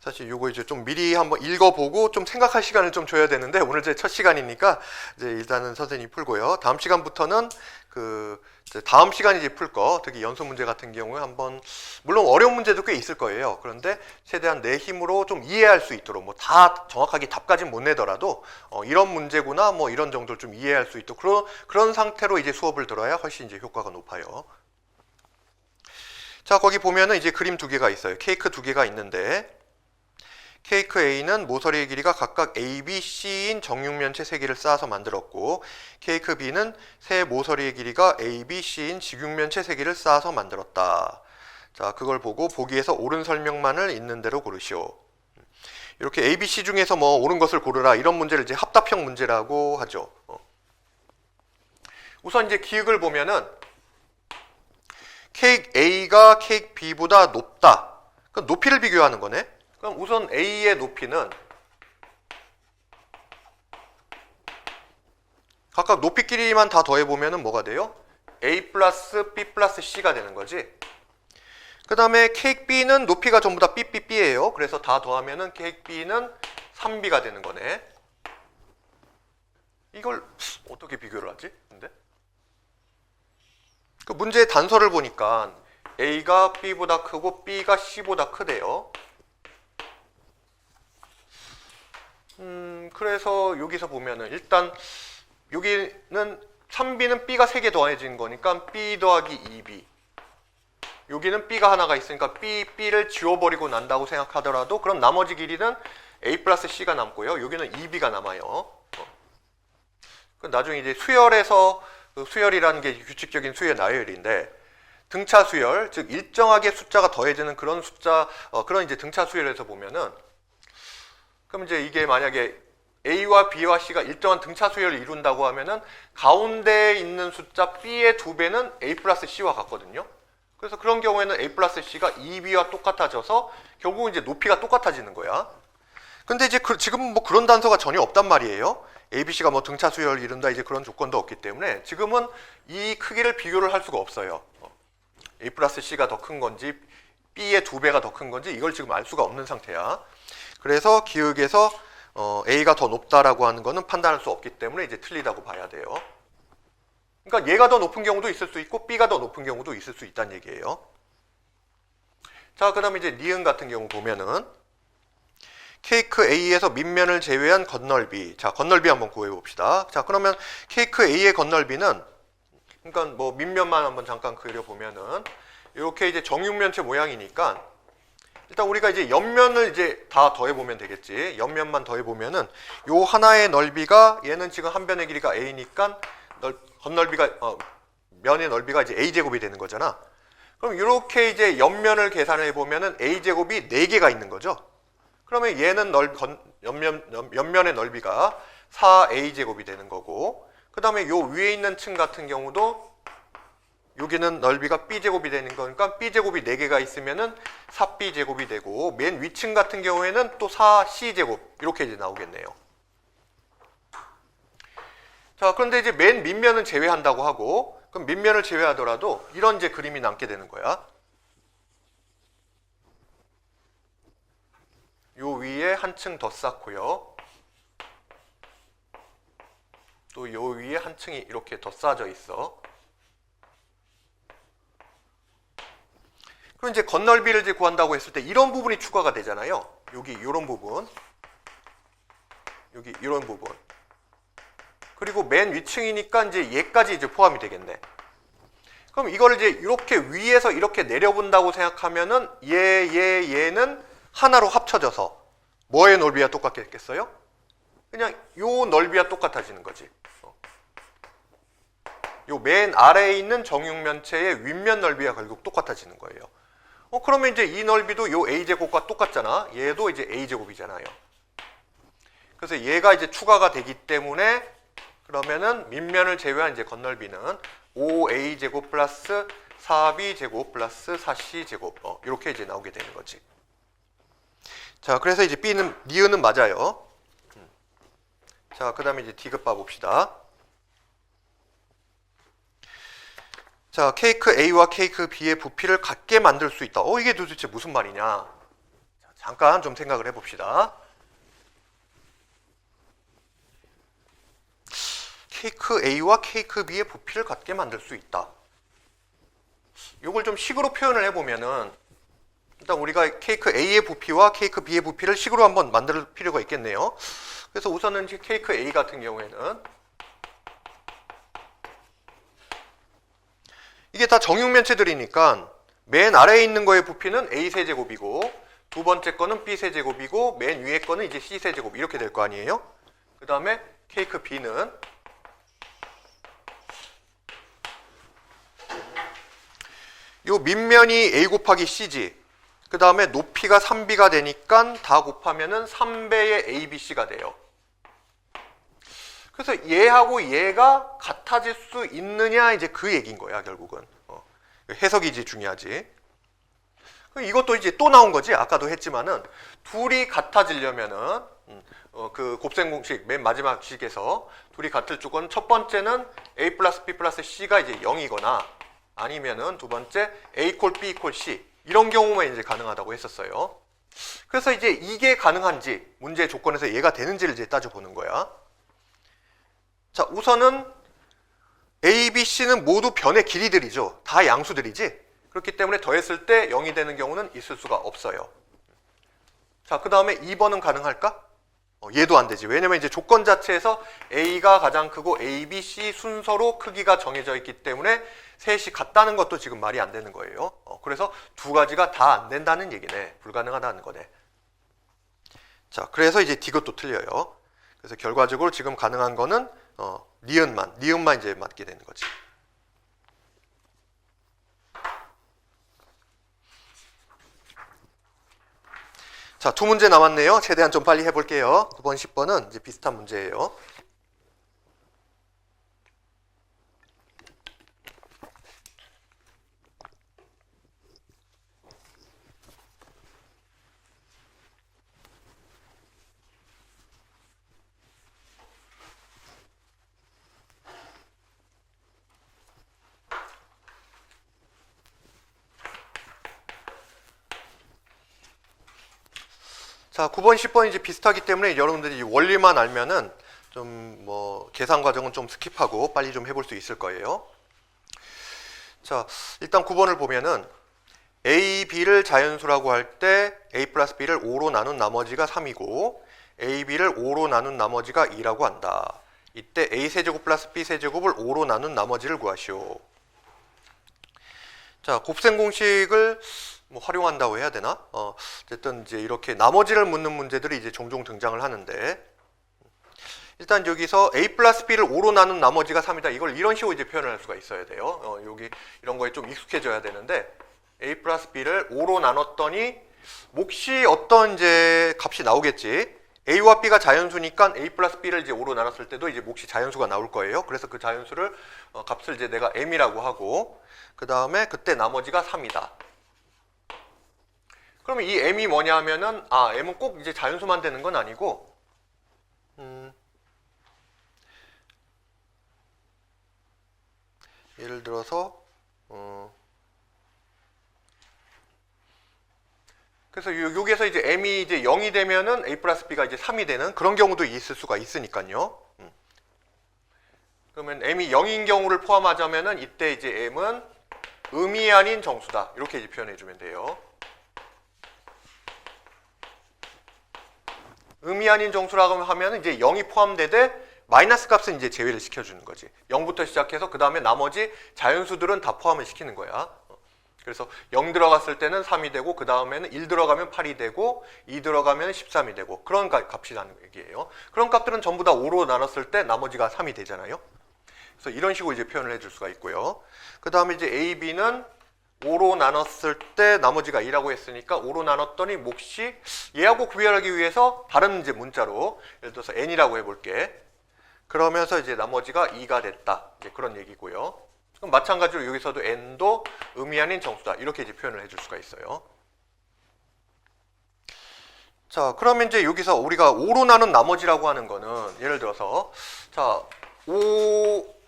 사실 요거 이제 좀 미리 한번 읽어보고 좀 생각할 시간을 좀 줘야 되는데, 오늘 제 첫 시간이니까 이제 일단은 선생님이 풀고요. 다음 시간부터는 다음 시간에 이제 풀 거, 특히 연수 문제 같은 경우에 한번, 물론 어려운 문제도 꽤 있을 거예요. 그런데 최대한 내 힘으로 좀 이해할 수 있도록, 뭐 다 정확하게 답까지는 못 내더라도 이런 문제구나, 뭐 이런 정도를 좀 이해할 수 있도록 그런 상태로 이제 수업을 들어야 훨씬 이제 효과가 높아요. 자, 거기 보면은 이제 그림 2개가 있어요. 케이크 2개가 있는데, 케이크 A는 모서리의 길이가 각각 A, B, C인 정육면체 3개를 쌓아서 만들었고, 케이크 B는 세 모서리의 길이가 A, B, C인 직육면체 3개를 쌓아서 만들었다. 자, 그걸 보고 보기에서 옳은 설명만을 있는 대로 고르시오. 이렇게 A, B, C 중에서 뭐 옳은 것을 고르라, 이런 문제를 이제 합답형 문제라고 하죠. 우선 이제 기억을 보면은 케이크 A가 케이크 B보다 높다. 그럼 높이를 비교하는 거네. 그럼 우선 A의 높이는 각각 높이끼리만 다 더해보면 뭐가 돼요? A 플러스 B 플러스 C가 되는 거지. 그 다음에 케이크 B는 높이가 전부 다 BBB예요. 그래서 다 더하면은 케이크 B는 3B가 되는 거네. 이걸 어떻게 비교를 하지? 근데 그 문제의 단서를 보니까 A가 B보다 크고 B가 C보다 크대요. 그래서 여기서 보면은 일단 여기는 3B는 B가 3개 더해진 거니까 B 더하기 2B. 여기는 B가 하나가 있으니까 B를 지워버리고 난다고 생각하더라도 그럼 나머지 길이는 A 플러스 C가 남고요. 여기는 2B가 남아요. 나중에 이제 수열에서, 수열이라는 게 규칙적인 수열 나열인데, 등차 수열, 즉 일정하게 숫자가 더해지는 그런 숫자, 그런 이제 등차 수열에서 보면은, 그럼 이제 이게 만약에 A와 B와 C가 일정한 등차 수열을 이룬다고 하면은 가운데에 있는 숫자 B의 2배는 A 플러스 C와 같거든요. 그래서 그런 경우에는 A 플러스 C가 2B와 똑같아져서 결국 이제 높이가 똑같아지는 거야. 근데 이제 지금은 뭐 그런 단서가 전혀 없단 말이에요. A, B, C가 뭐 등차 수열을 이룬다 이제 그런 조건도 없기 때문에 지금은 이 크기를 비교를 할 수가 없어요. A 플러스 C가 더 큰 건지 B의 2배가 더 큰 건지 이걸 지금 알 수가 없는 상태야. 그래서 기억에서 A가 더 높다라고 하는 거는 판단할 수 없기 때문에 이제 틀리다고 봐야 돼요. 그러니까 얘가 더 높은 경우도 있을 수 있고 B가 더 높은 경우도 있을 수 있다는 얘기예요. 자, 그 다음에 이제 니은 같은 경우 보면은 케이크 A에서 밑면을 제외한 건널비. 자, 건널비 한번 구해봅시다. 자, 그러면 케이크 A의 건널비는, 그러니까 뭐 밑면만 한번 잠깐 그려보면은 이렇게 이제 정육면체 모양이니까 일단 우리가 이제 옆면을 이제 다 더해보면 되겠지. 옆면만 더해보면은 요 하나의 넓이가, 얘는 지금 한 변의 길이가 A니까 건널비가, 면의 넓이가 이제 A제곱이 되는 거잖아. 그럼 이렇게 이제 옆면을 계산해 보면은 A제곱이 4개가 있는 거죠. 그러면 얘는 옆면의 넓이가 4A제곱이 되는 거고, 그 다음에 요 위에 있는 층 같은 경우도 여기는 넓이가 B제곱이 되는 거니까 B제곱이 4개가 있으면은 4B제곱이 되고, 맨 위층 같은 경우에는 또 4C제곱 이렇게 이제 나오겠네요. 자, 그런데 이제 맨 밑면은 제외한다고 하고, 그럼 밑면을 제외하더라도 이런 이제 그림이 남게 되는 거야. 요 위에 한 층 더 쌓고요. 또 요 위에 한 층이 이렇게 더 쌓여져 있어. 그럼 이제 건널비를 이제 구한다고 했을 때 이런 부분이 추가가 되잖아요. 여기 이런 부분, 여기 이런 부분. 그리고 맨 위층이니까 이제 얘까지 이제 포함이 되겠네. 그럼 이거를 이제 이렇게 위에서 이렇게 내려본다고 생각하면은 얘는 하나로 합쳐져서 뭐의 넓이가 똑같겠어요? 그냥 요 넓이가 똑같아지는 거지. 요 맨 아래에 있는 정육면체의 윗면 넓이가 결국 똑같아지는 거예요. 그러면 이제 이 넓이도 요 a제곱과 똑같잖아. 얘도 이제 a제곱이잖아요. 그래서 얘가 이제 추가가 되기 때문에 그러면은 밑면을 제외한 이제 건널비는 5a제곱 플러스 4b제곱 플러스 4c제곱 이렇게 이제 나오게 되는 거지. 자, 그래서 이제 b는 니은은 맞아요. 자, 그 다음에 이제 D급 봐봅시다. 자, 케이크 A와 케이크 B의 부피를 같게 만들 수 있다. 이게 도대체 무슨 말이냐? 자, 잠깐 좀 생각을 해봅시다. 케이크 A와 케이크 B의 부피를 같게 만들 수 있다. 이걸 좀 식으로 표현을 해보면은 일단 우리가 케이크 A의 부피와 케이크 B의 부피를 식으로 한번 만들 필요가 있겠네요. 그래서 우선은 케이크 A 같은 경우에는 이게 다 정육면체들이니까 맨 아래에 있는 거의 부피는 A세제곱이고 두 번째 거는 B세제곱이고 맨 위에 거는 이제 C세제곱 이렇게 될 거 아니에요? 그 다음에 케이크 B는 요 밑면이 A 곱하기 C지. 그 다음에 높이가 3B가 되니까 다 곱하면은 3배의 ABC가 돼요. 그래서 얘하고 얘가 같아질 수 있느냐 이제 그 얘기인 거야 결국은. 해석이 이제 중요하지. 이것도 이제 또 나온 거지. 아까도 했지만은 둘이 같아지려면은 그 곱셈 공식 맨 마지막 식에서 둘이 같을 조건 첫 번째는 A 플러스 B 플러스 C가 이제 0이거나 아니면은 두 번째 A 이퀄 B 이퀄 C 이런 경우만 이제 가능하다고 했었어요. 그래서 이제 이게 가능한지 문제의 조건에서 얘가 되는지를 이제 따져보는 거야. 자, 우선은 A, B, C는 모두 변의 길이들이죠. 다 양수들이지. 그렇기 때문에 더했을 때 0이 되는 경우는 있을 수가 없어요. 자, 그 다음에 2번은 가능할까? 얘도 안 되지. 왜냐면 이제 조건 자체에서 A가 가장 크고 A, B, C 순서로 크기가 정해져 있기 때문에 셋이 같다는 것도 지금 말이 안 되는 거예요. 그래서 두 가지가 다 안 된다는 얘기네. 불가능하다는 거네. 자, 그래서 이제 D것도 틀려요. 그래서 결과적으로 지금 가능한 거는 니은만 이제 맞게 되는 거지. 자, 두 문제 남았네요. 최대한 좀 빨리 해볼게요. 9번, 10번은 이제 비슷한 문제예요. 자, 9번, 10번 이제 비슷하기 때문에 여러분들이 원리만 알면은 좀 뭐 계산 과정은 좀 스킵하고 빨리 좀 해볼 수 있을 거예요. 자, 일단 9번을 보면은 A, B를 자연수라고 할 때 A 플러스 B를 5로 나눈 나머지가 3이고 A, B를 5로 나눈 나머지가 2라고 한다. 이때 A세제곱 플러스 B세제곱을 5로 나눈 나머지를 구하시오. 자, 곱셈 공식을 뭐 활용한다고 해야 되나? 어쨌든 이제 이렇게 나머지를 묻는 문제들이 이제 종종 등장을 하는데 일단 여기서 A 플러스 B를 5로 나눈 나머지가 3이다. 이걸 이런 식으로 이제 표현을 할 수가 있어야 돼요. 여기 이런 거에 좀 익숙해져야 되는데 A 플러스 B를 5로 나눴더니 몫이 어떤 이제 값이 나오겠지. A와 B가 자연수니까 A 플러스 B를 이제 5로 나눴을 때도 이제 몫이 자연수가 나올 거예요. 그래서 그 자연수를 값을 이제 내가 M이라고 하고 그 다음에 그때 나머지가 3이다. 그러면 이 M이 뭐냐 하면은 M은 꼭 이제 자연수만 되는 건 아니고 예를 들어서 그래서 여기에서 이제 M이 이제 0이 되면은 A 플러스 B가 이제 3이 되는 그런 경우도 있을 수가 있으니까요. 그러면 M이 0인 경우를 포함하자면은 이때 이제 M은 음이 아닌 정수다. 이렇게 이제 표현해 주면 돼요. 음이 아닌 정수라고 하면 이제 0이 포함되되 마이너스 값은 이제 제외를 시켜주는 거지. 0부터 시작해서 그 다음에 나머지 자연수들은 다 포함을 시키는 거야. 그래서 0 들어갔을 때는 3이 되고 그 다음에는 1 들어가면 8이 되고 2 들어가면 13이 되고 그런 값이라는 얘기예요. 그런 값들은 전부 다 5로 나눴을 때 나머지가 3이 되잖아요. 그래서 이런 식으로 이제 표현을 해줄 수가 있고요. 그 다음에 이제 A, B는 5로 나눴을 때 나머지가 2라고 했으니까 5로 나눴더니 몫이 얘하고 구별하기 위해서 다른 이제 문자로 예를 들어서 n이라고 해볼게. 그러면서 이제 나머지가 2가 됐다. 이제 그런 얘기고요. 그럼 마찬가지로 여기서도 n도 음이 아닌 정수다. 이렇게 이제 표현을 해줄 수가 있어요. 자, 그러면 이제 여기서 우리가 5로 나눈 나머지라고 하는 거는 예를 들어서 자, 5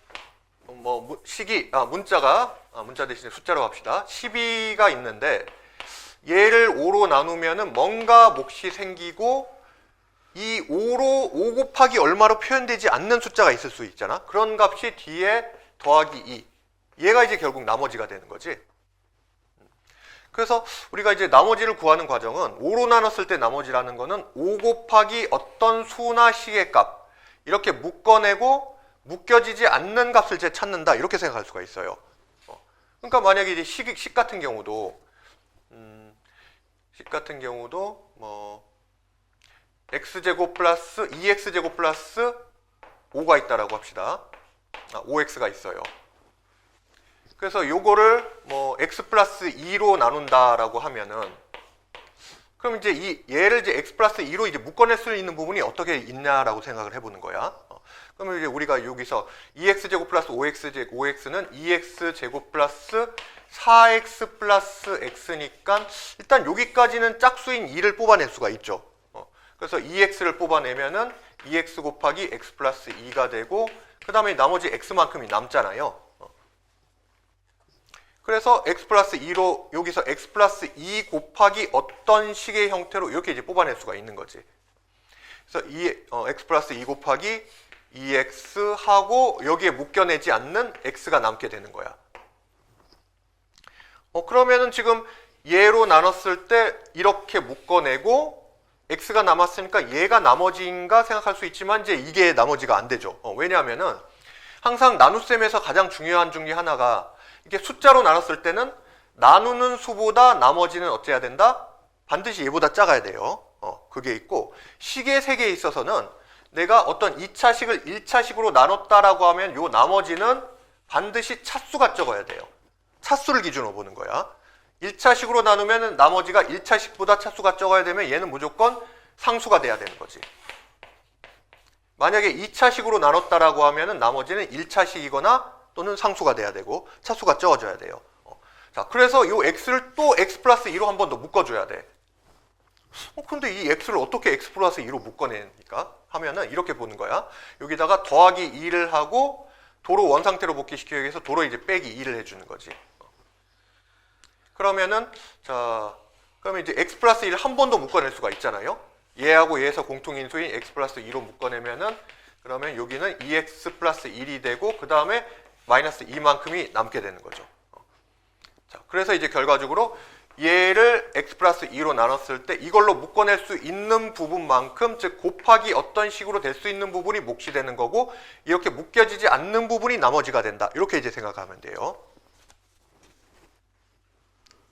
문자 대신에 숫자로 합시다. 12가 있는데 얘를 5로 나누면은 뭔가 몫이 생기고 이 5 곱하기 얼마로 표현되지 않는 숫자가 있을 수 있잖아. 그런 값이 뒤에 더하기 2. 얘가 이제 결국 나머지가 되는 거지. 그래서 우리가 이제 나머지를 구하는 과정은 5로 나눴을 때 나머지라는 거는 5 곱하기 어떤 수나 식의 값 이렇게 묶어내고 묶여지지 않는 값을 이제 찾는다 이렇게 생각할 수가 있어요. 그러니까 만약에 이제 식 같은 경우도 뭐 x제곱 플러스 2x제곱 플러스 5가 있다라고 합시다. 5x가 있어요. 그래서 요거를 뭐 x 플러스 2로 나눈다라고 하면은 그럼 이제 얘를 이제 x 플러스 2로 이제 묶어낼 수 있는 부분이 어떻게 있냐라고 생각을 해보는 거야. 그러면 이제 우리가 여기서 2x제곱 플러스 5x는 2x제곱 플러스 4x 플러스 x니까 일단 여기까지는 짝수인 2를 뽑아낼 수가 있죠. 그래서 2x를 뽑아내면은 2x 곱하기 x 플러스 2가 되고 그 다음에 나머지 x만큼이 남잖아요. 그래서 x 플러스 2로 여기서 x 플러스 2 곱하기 어떤 식의 형태로 이렇게 이제 뽑아낼 수가 있는 거지. 그래서 x 플러스 2 곱하기 2x 하고 여기에 묶여내지 않는 x가 남게 되는 거야. 그러면은 지금 얘로 나눴을 때 이렇게 묶어내고 x가 남았으니까 얘가 나머지인가 생각할 수 있지만 이제 이게 나머지가 안 되죠. 왜냐하면은 항상 나눗셈에서 가장 중요한 중에 하나가 이게 숫자로 나눴을 때는 나누는 수보다 나머지는 어째야 된다? 반드시 얘보다 작아야 돼요. 그게 있고 식의 세계에 있어서는 내가 어떤 2차식을 1차식으로 나눴다라고 하면 요 나머지는 반드시 차수가 적어야 돼요. 차수를 기준으로 보는 거야. 1차식으로 나누면 나머지가 1차식보다 차수가 적어야 되면 얘는 무조건 상수가 돼야 되는 거지. 만약에 2차식으로 나눴다라고 하면 나머지는 1차식이거나 또는 상수가 돼야 되고 차수가 적어줘야 돼요. 자, 그래서 이 x를 또 x 플러스 2로 한 번 더 묶어줘야 돼. 근데 이 x를 어떻게 x 플러스 2로 묶어내니까 하면은 이렇게 보는 거야. 여기다가 더하기 2를 하고 도로 원상태로 복귀시키기 위해서 도로 이제 빼기 2를 해주는 거지. 그러면은 그러면 이제 x 플러스 1을 한 번 더 묶어낼 수가 있잖아요. 얘하고 얘에서 공통인수인 x 플러스 2로 묶어내면은 그러면 여기는 2x 플러스 1이 되고 그 다음에 마이너스 2만큼이 남게 되는 거죠. 자, 그래서 이제 결과적으로 얘를 x 플러스 2로 나눴을 때 이걸로 묶어낼 수 있는 부분만큼 즉 곱하기 어떤 식으로 될 수 있는 부분이 몫이 되는 거고 이렇게 묶여지지 않는 부분이 나머지가 된다. 이렇게 이제 생각하면 돼요.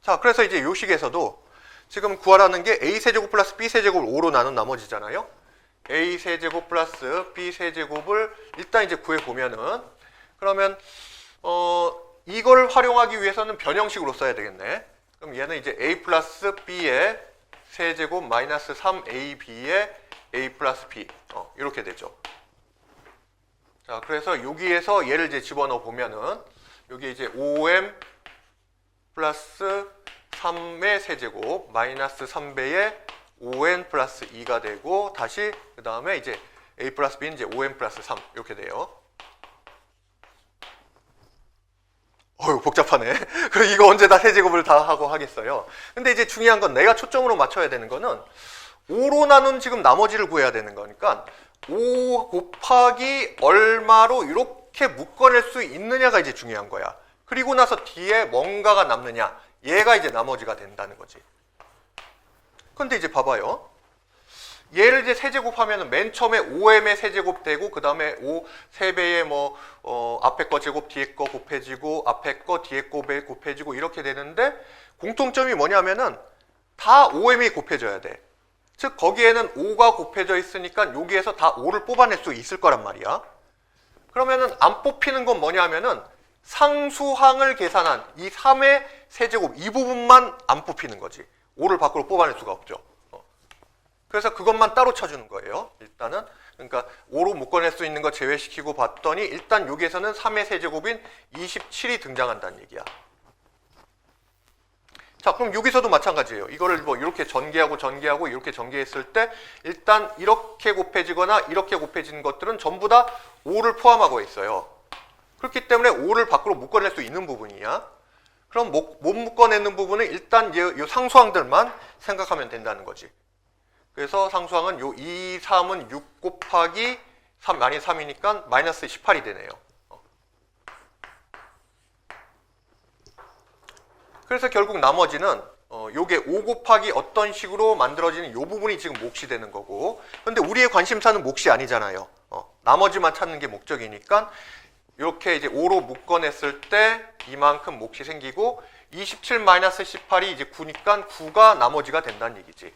자, 그래서 이제 요 식에서도 지금 구하라는 게 a세제곱 플러스 b세제곱을 5로 나눈 나머지잖아요. a세제곱 플러스 b세제곱을 일단 이제 구해보면은 그러면 이걸 활용하기 위해서는 변형식으로 써야 되겠네. 그럼 얘는 이제 a 플러스 b의 세제곱 마이너스 3ab의 a 플러스 b 이렇게 되죠. 자, 그래서 여기에서 얘를 이제 집어넣어 보면은 여기 이제 5m 플러스 3의 세제곱 마이너스 3배의 5n 플러스 2가 되고 다시 그 다음에 이제 a 플러스 b는 이제 5n 플러스 3 이렇게 돼요. 어휴 복잡하네. 그럼 이거 언제 다 세제곱을 다 하고 하겠어요. 근데 이제 중요한 건 내가 초점으로 맞춰야 되는 거는 5로 나눈 지금 나머지를 구해야 되는 거니까 5 곱하기 얼마로 이렇게 묶어낼 수 있느냐가 이제 중요한 거야. 그리고 나서 뒤에 뭔가가 남느냐 얘가 이제 나머지가 된다는 거지. 근데 이제 봐봐요. 얘를 이제 세제곱하면은 맨 처음에 5m의 세제곱 되고 그 다음에 5 3배의 앞에 거 제곱 뒤에 거 곱해지고 앞에 거 뒤에 거 곱해지고 이렇게 되는데 공통점이 뭐냐면은 다 5m이 곱해져야 돼. 즉 거기에는 5가 곱해져 있으니까 여기에서 다 5를 뽑아낼 수 있을 거란 말이야. 그러면은 안 뽑히는 건 뭐냐면은 상수항을 계산한 이 3의 세제곱 이 부분만 안 뽑히는 거지. 5를 밖으로 뽑아낼 수가 없죠. 그래서 그것만 따로 쳐주는 거예요. 일단은 그러니까 5로 묶어낼 수 있는 거 제외시키고 봤더니 일단 여기에서는 3의 세제곱인 27이 등장한다는 얘기야. 자, 그럼 여기서도 마찬가지예요. 이거를 뭐 이렇게 전개하고 이렇게 전개했을 때 일단 이렇게 곱해지거나 이렇게 곱해지는 것들은 전부 다 5를 포함하고 있어요. 그렇기 때문에 5를 밖으로 묶어낼 수 있는 부분이야. 그럼 못 묶어내는 부분은 일단 이 상수항들만 생각하면 된다는 거지. 그래서 상수항은 요 2, 3은 6 곱하기 3, 마이너스 3이니까 마이너스 18이 되네요. 그래서 결국 나머지는 요게 5 곱하기 어떤 식으로 만들어지는 요 부분이 지금 몫이 되는 거고, 근데 우리의 관심사는 몫이 아니잖아요. 나머지만 찾는 게 목적이니까 이렇게 이제 5로 묶어냈을 때 이만큼 몫이 생기고 27 마이너스 18이 이제 9니까 9가 나머지가 된다는 얘기지.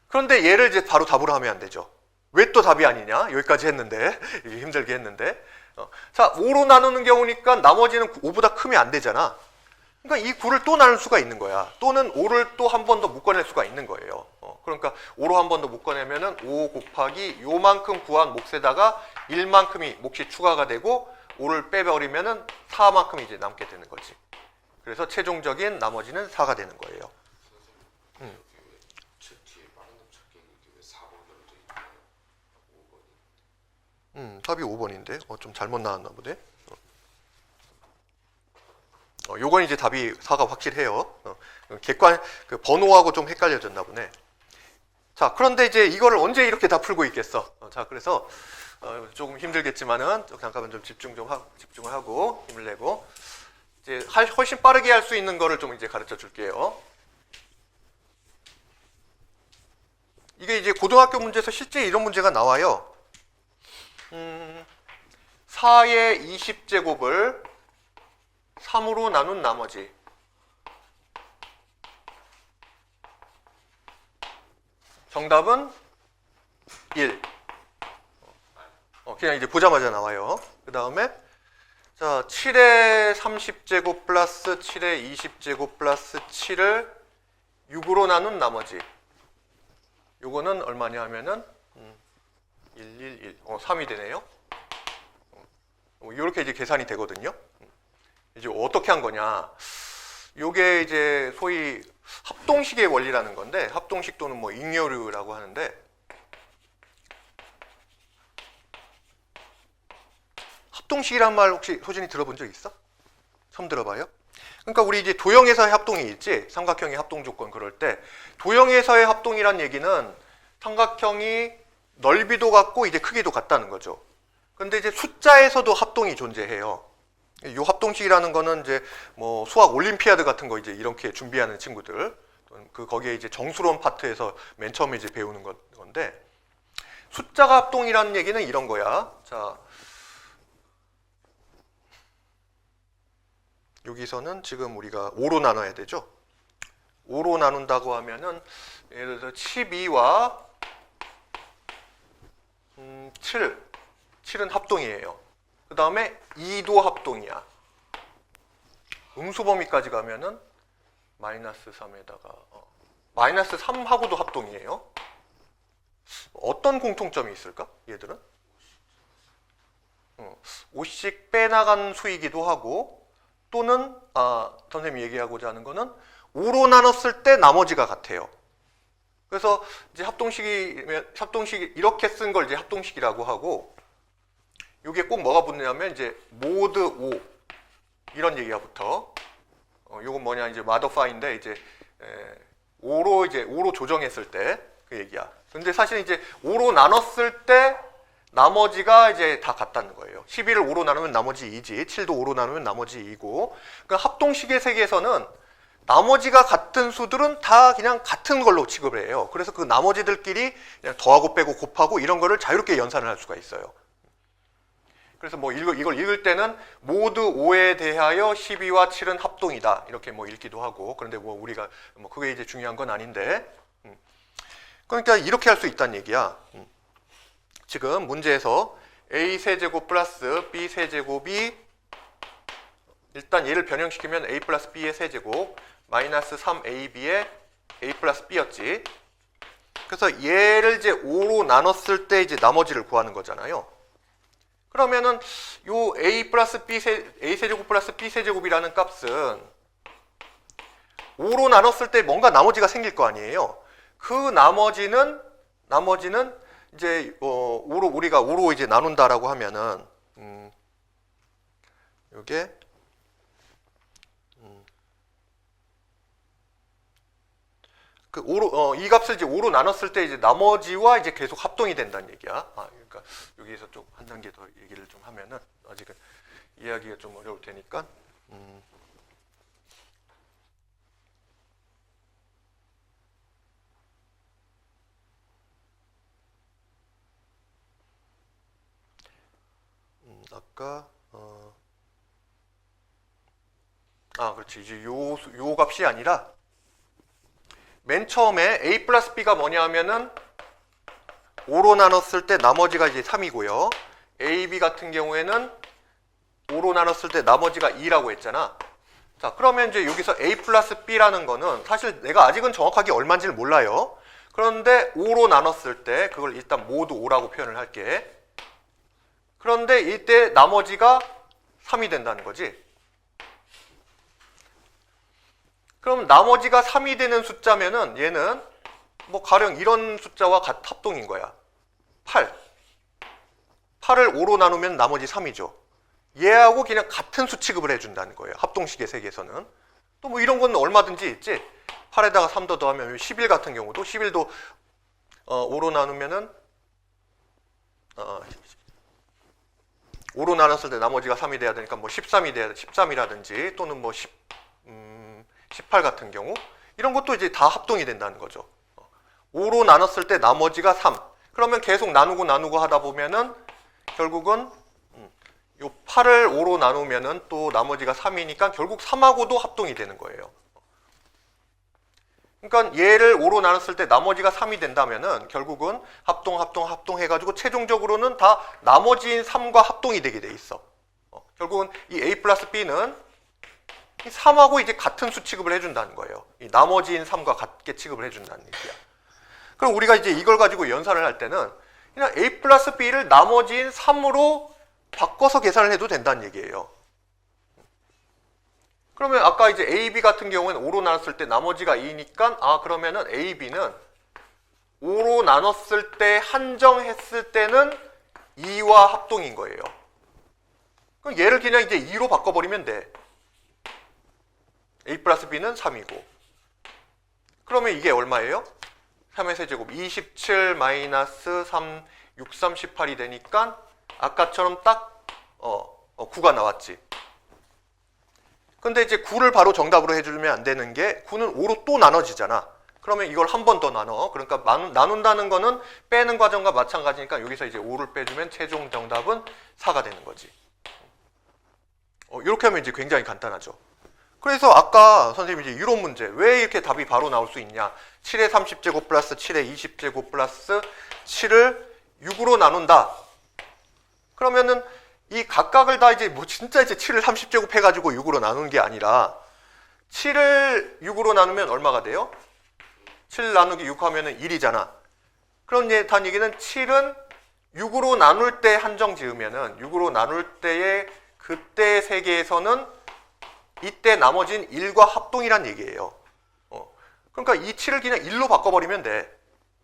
그런데 얘를 이제 바로 답으로 하면 안 되죠. 왜 또 답이 아니냐? 여기까지 했는데 힘들게 했는데 자 5로 나누는 경우니까 나머지는 5보다 크면 안 되잖아. 그러니까 이 9를 또 나눌 수가 있는 거야. 또는 5를 또 한 번 더 묶어낼 수가 있는 거예요. 그러니까 5로 한 번 더 묶어내면은 5 곱하기 요만큼 구한 몫에다가 1만큼이 몫이 추가가 되고 5를 빼버리면은 4만큼이 이제 남게 되는 거지. 그래서 최종적인 나머지는 4가 되는 거예요. 답이 5번인데 좀 잘못 나왔나 보네. 요건 이제 답이 4가 확실해요. 객관 그 번호하고 좀 헷갈려졌나 보네. 자, 그런데 이제 이거를 언제 이렇게 다 풀고 있겠어? 자, 그래서 조금 힘들겠지만은 잠깐만 좀 집중을 하고 힘을 내고 이제 훨씬 빠르게 할 수 있는 거를 좀 이제 가르쳐 줄게요. 이게 이제 고등학교 문제에서 실제 이런 문제가 나와요. 4의 20제곱을 3으로 나눈 나머지 정답은 1. 그냥 이제 보자마자 나와요. 그 다음에 자 7의 30제곱 플러스 7의 20제곱 플러스 7을 6으로 나눈 나머지 요거는 얼마냐 하면은 3이 되네요. 이렇게 이제 계산이 되거든요. 이제 어떻게 한 거냐? 요게 이제 소위 합동식의 원리라는 건데, 합동식 또는 뭐 잉여류라고 하는데, 합동식이란 말 혹시 소진이 들어본 적 있어? 처음 들어봐요? 그러니까 우리 이제 도형에서의 합동이 있지, 삼각형의 합동 조건 그럴 때 도형에서의 합동이란 얘기는 삼각형이 넓이도 같고 이제 크기도 같다는 거죠. 근데 이제 숫자에서도 합동이 존재해요. 이 합동식이라는 거는 이제 뭐 수학 올림피아드 같은 거 이제 이렇게 준비하는 친구들, 거기에 이제 정수론 파트에서 맨 처음에 이제 배우는 건데, 숫자가 합동이라는 얘기는 이런 거야. 자, 여기서는 지금 우리가 5로 나눠야 되죠. 5로 나눈다고 하면은 예를 들어 12와 7은 합동이에요. 그 다음에 2도 합동이야. 음수 범위까지 가면은 마이너스 3에다가 마이너스 3하고도 합동이에요. 어떤 공통점이 있을까? 얘들은 5씩 빼나간 수이기도 하고, 또는 선생님이 얘기하고자 하는 거는 5로 나눴을 때 나머지가 같아요. 그래서 이제 합동식이 이렇게 쓴 걸 이제 합동식이라고 하고, 이게 꼭 뭐가 붙냐면 이제 모드 5 이런 얘기가 붙어. 요건 뭐냐 이제 modify인데 이제 5로 조정했을 때 그 얘기야. 근데 사실 이제 5로 나눴을 때 나머지가 이제 다 같다는 거예요. 12를 5로 나누면 나머지 2지, 7도 5로 나누면 나머지 2고. 그러니까 합동식의 세계에서는 나머지가 같은 수들은 다 그냥 같은 걸로 취급을 해요. 그래서 그 나머지들끼리 그냥 더하고 빼고 곱하고 이런 거를 자유롭게 연산을 할 수가 있어요. 그래서 뭐 이걸 읽을 때는 모두 5에 대하여 12와 7은 합동이다. 이렇게 뭐 읽기도 하고. 그런데 뭐 우리가 뭐 그게 이제 중요한 건 아닌데. 그러니까 이렇게 할 수 있다는 얘기야. 지금 문제에서 a 세제곱 플러스 b 세제곱이 일단 얘를 변형시키면 a 플러스 b의 세제곱 마이너스 3ab의 a 플러스 b였지. 그래서 얘를 이제 5로 나눴을 때 이제 나머지를 구하는 거잖아요. 그러면은 요 a 플러스 b a 세제곱 플러스 b 세제곱이라는 값은 5로 나눴을 때 뭔가 나머지가 생길 거 아니에요. 그 나머지는 이제 우리가 5로 이제 나눈다라고 하면은 요게 그 5로 이 값을 이제 5로 나눴을 때 이제 나머지와 이제 계속 합동이 된다는 얘기야. 그러니까 여기서 좀 한 단계 더 얘기를 좀 하면은 아직은 이해하기가 좀 어려울 테니까. 아까 그렇지. 이제 요 값이 아니라 맨 처음에 a 플러스 b가 뭐냐 하면은 5로 나눴을 때 나머지가 이제 3이고요. ab 같은 경우에는 5로 나눴을 때 나머지가 2라고 했잖아. 자, 그러면 이제 여기서 a 플러스 b라는 거는 사실 내가 아직은 정확하게 얼마인지를 몰라요. 그런데 5로 나눴을 때 그걸 일단 모두 5라고 표현을 할게. 그런데 이때 나머지가 3이 된다는 거지. 그럼 나머지가 3이 되는 숫자면은 얘는 뭐 가령 이런 숫자와 합동인 거야. 8. 8을 5로 나누면 나머지 3이죠. 얘하고 그냥 같은 수 취급을 해준다는 거예요. 합동식의 세계에서는. 또 뭐 이런 건 얼마든지 있지. 8에다가 3 더 더하면 11 같은 경우도 11도 5로 나누면은 5로 나눴을 때 나머지가 3이 돼야 되니까 뭐 13이 돼야 13이라든지 또는 뭐 18 같은 경우 이런 것도 이제 다 합동이 된다는 거죠. 5로 나눴을 때 나머지가 3. 그러면 계속 나누고 하다 보면은 결국은 요 8을 5로 나누면은 또 나머지가 3이니까 결국 3하고도 합동이 되는 거예요. 그러니까 얘를 5로 나눴을 때 나머지가 3이 된다면은 결국은 합동 해가지고 최종적으로는 다 나머지인 3과 합동이 되게 돼 있어. 결국은 이 a 플러스 b는 이 3하고 이제 같은 수 취급을 해준다는 거예요. 이 나머지인 3과 같게 취급을 해준다는 얘기야. 그럼 우리가 이제 이걸 가지고 연산을 할 때는 그냥 a 플러스 b를 나머지인 3으로 바꿔서 계산을 해도 된다는 얘기예요. 그러면 아까 이제 AB 같은 경우에는 5로 나눴을 때 나머지가 2니까 그러면은 AB는 5로 나눴을 때 한정했을 때는 2와 합동인 거예요. 그럼 얘를 그냥 이제 2로 바꿔버리면 돼. A 플러스 B는 3이고. 그러면 이게 얼마예요? 3의 세제곱 27 마이너스 3 6, 3, 18이 되니까 아까처럼 딱 9가 나왔지. 근데 이제 9를 바로 정답으로 해주면 안 되는 게 9는 5로 또 나눠지잖아. 그러면 이걸 한 번 더 나눠. 그러니까 나눈다는 거는 빼는 과정과 마찬가지니까 여기서 이제 5를 빼주면 최종 정답은 4가 되는 거지. 이렇게 하면 이제 굉장히 간단하죠. 그래서 아까 선생님이 이제 이런 문제 왜 이렇게 답이 바로 나올 수 있냐. 7의 30제곱 플러스 7의 20제곱 플러스 7을 6으로 나눈다. 그러면은 이 각각을 다 이제 뭐 진짜 이제 7을 30제곱 해가지고 6으로 나누는 게 아니라 7을 6으로 나누면 얼마가 돼요? 7 나누기 6 하면은 1이잖아. 그럼 단 얘기는 7은 6으로 나눌 때 한정 지으면은 6으로 나눌 때의 그때 세계에서는 이때 나머진 1과 합동이란 얘기예요. 그러니까 이 7을 그냥 1로 바꿔버리면 돼.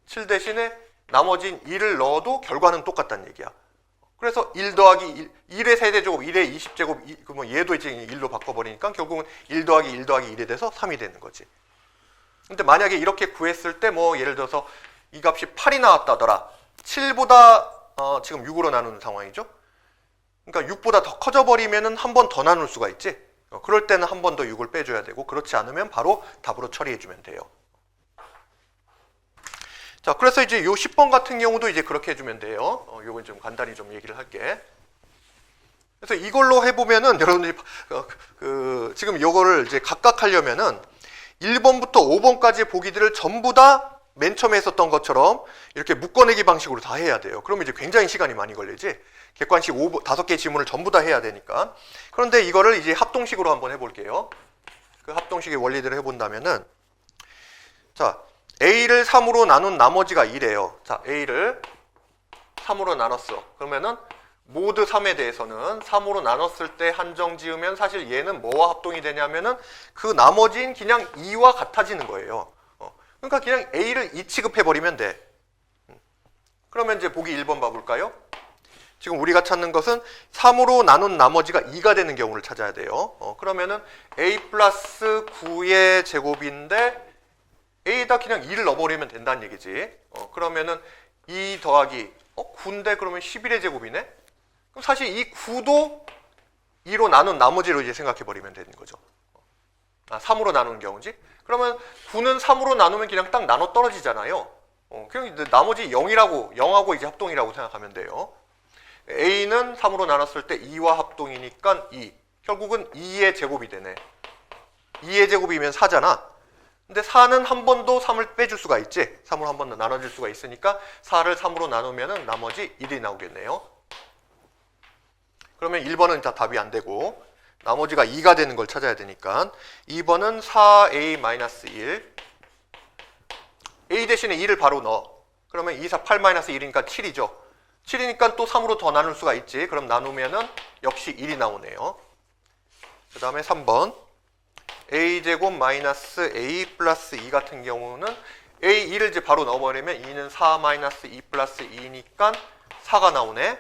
7 대신에 나머진 1을 넣어도 결과는 똑같다는 얘기야. 그래서 1 더하기 1의 세제곱, 1의 20제곱, 그러면 얘도 이제 1로 바꿔버리니까 결국은 1 더하기 1 더하기 1이 돼서 3이 되는 거지. 근데 만약에 이렇게 구했을 때 뭐 예를 들어서 이 값이 8이 나왔다더라. 7보다 지금 6으로 나누는 상황이죠. 그러니까 6보다 더 커져 버리면은 한 번 더 나눌 수가 있지. 그럴 때는 한 번 더 6을 빼줘야 되고, 그렇지 않으면 바로 답으로 처리해주면 돼요. 자, 그래서 이제 요 10번 같은 경우도 이제 그렇게 해주면 돼요. 요건 좀 간단히 좀 얘기를 할게. 그래서 이걸로 해보면은 여러분들이 지금 요거를 이제 각각 하려면은 1번부터 5번까지의 보기들을 전부 다 맨 처음에 했었던 것처럼 이렇게 묶어내기 방식으로 다 해야 돼요. 그러면 이제 굉장히 시간이 많이 걸리지. 객관식 5개의 지문을 전부 다 해야 되니까. 그런데 이거를 이제 합동식으로 한번 해볼게요. 그 합동식의 원리들을 해본다면은, 자, A를 3으로 나눈 나머지가 2래요. 자, A를 3으로 나눴어. 그러면은 모드 3에 대해서는 3으로 나눴을 때 한정 지으면 사실 얘는 뭐와 합동이 되냐면은 그 나머지인 그냥 2와 같아지는 거예요. 그러니까 그냥 A를 2 취급해버리면 돼. 그러면 이제 보기 1번 봐볼까요? 지금 우리가 찾는 것은 3으로 나눈 나머지가 2가 되는 경우를 찾아야 돼요. 그러면은 A 플러스 9의 제곱인데 A에다 그냥 2를 넣어버리면 된다는 얘기지. 그러면은 2 더하기 9인데 그러면 11의 제곱이네? 그럼 사실 이 9도 2로 나눈 나머지로 이제 생각해버리면 되는 거죠. 3으로 나누는 경우지. 그러면 9는 3으로 나누면 그냥 딱 나눠 떨어지잖아요. 그냥 나머지 0하고 이제 합동이라고 생각하면 돼요. A는 3으로 나눴을 때 2와 합동이니까 2. 결국은 2의 제곱이 되네. 2의 제곱이면 4잖아. 근데 4는 한 번도 3을 빼줄 수가 있지. 3으로 한 번 더 나눠줄 수가 있으니까 4를 3으로 나누면 나머지 1이 나오겠네요. 그러면 1번은 다 답이 안 되고 나머지가 2가 되는 걸 찾아야 되니까 2번은 4A-1 A 대신에 2를 바로 넣어. 그러면 2, 4, 8-1이니까 7이죠. 7이니까 또 3으로 더 나눌 수가 있지. 그럼 나누면은 역시 1이 나오네요. 그 다음에 3번 A제곱 마이너스 A 플러스 2 같은 경우는 A 2를 이제 바로 넣어버리면 2는 4 마이너스 2 플러스 2니까 4가 나오네.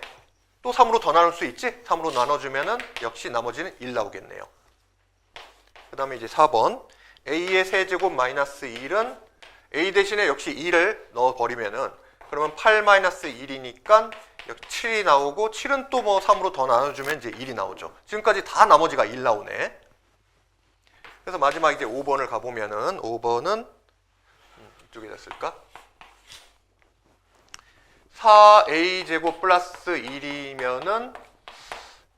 또 3으로 더 나눌 수 있지? 3으로 나눠주면은 역시 나머지는 1 나오겠네요. 그 다음에 이제 4번 A의 세제곱 마이너스 1은 A 대신에 역시 2를 넣어버리면은 그러면 8 마이너스 1이니까 7이 나오고 7은 또 뭐 3으로 더 나눠주면 이제 1이 나오죠. 지금까지 다 나머지가 1 나오네. 그래서 마지막 이제 5번을 가보면은 5번은 이쪽에 됐을까? 4a제곱 플러스 1이면은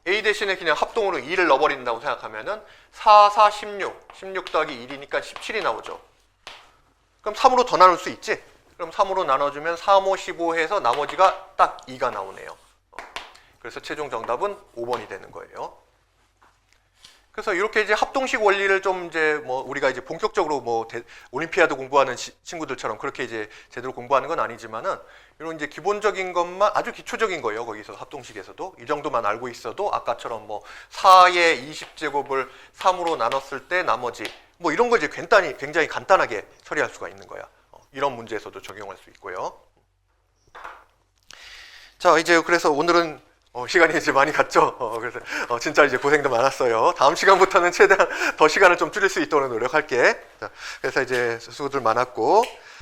a 대신에 그냥 합동으로 2를 넣어버린다고 생각하면은 4, 4, 16, 16 더하기 1이니까 17이 나오죠. 그럼 3으로 더 나눌 수 있지? 그럼 3으로 나눠주면 3, 5, 15 해서 나머지가 딱 2가 나오네요. 그래서 최종 정답은 5번이 되는 거예요. 그래서 이렇게 이제 합동식 원리를 좀 이제 뭐 우리가 이제 본격적으로 뭐 올림피아드 공부하는 친구들처럼 그렇게 이제 제대로 공부하는 건 아니지만은 이런 이제 기본적인 것만 아주 기초적인 거예요. 거기서 합동식에서도 이 정도만 알고 있어도 아까처럼 뭐 4의 20제곱을 3으로 나눴을 때 나머지 뭐 이런 거 이제 굉장히 간단하게 처리할 수가 있는 거야. 이런 문제에서도 적용할 수 있고요. 자, 이제 그래서 오늘은 시간이 이제 많이 갔죠. 그래서 진짜 이제 고생도 많았어요. 다음 시간부터는 최대한 더 시간을 좀 줄일 수 있도록 노력할게. 자, 그래서 이제 수고들 많았고.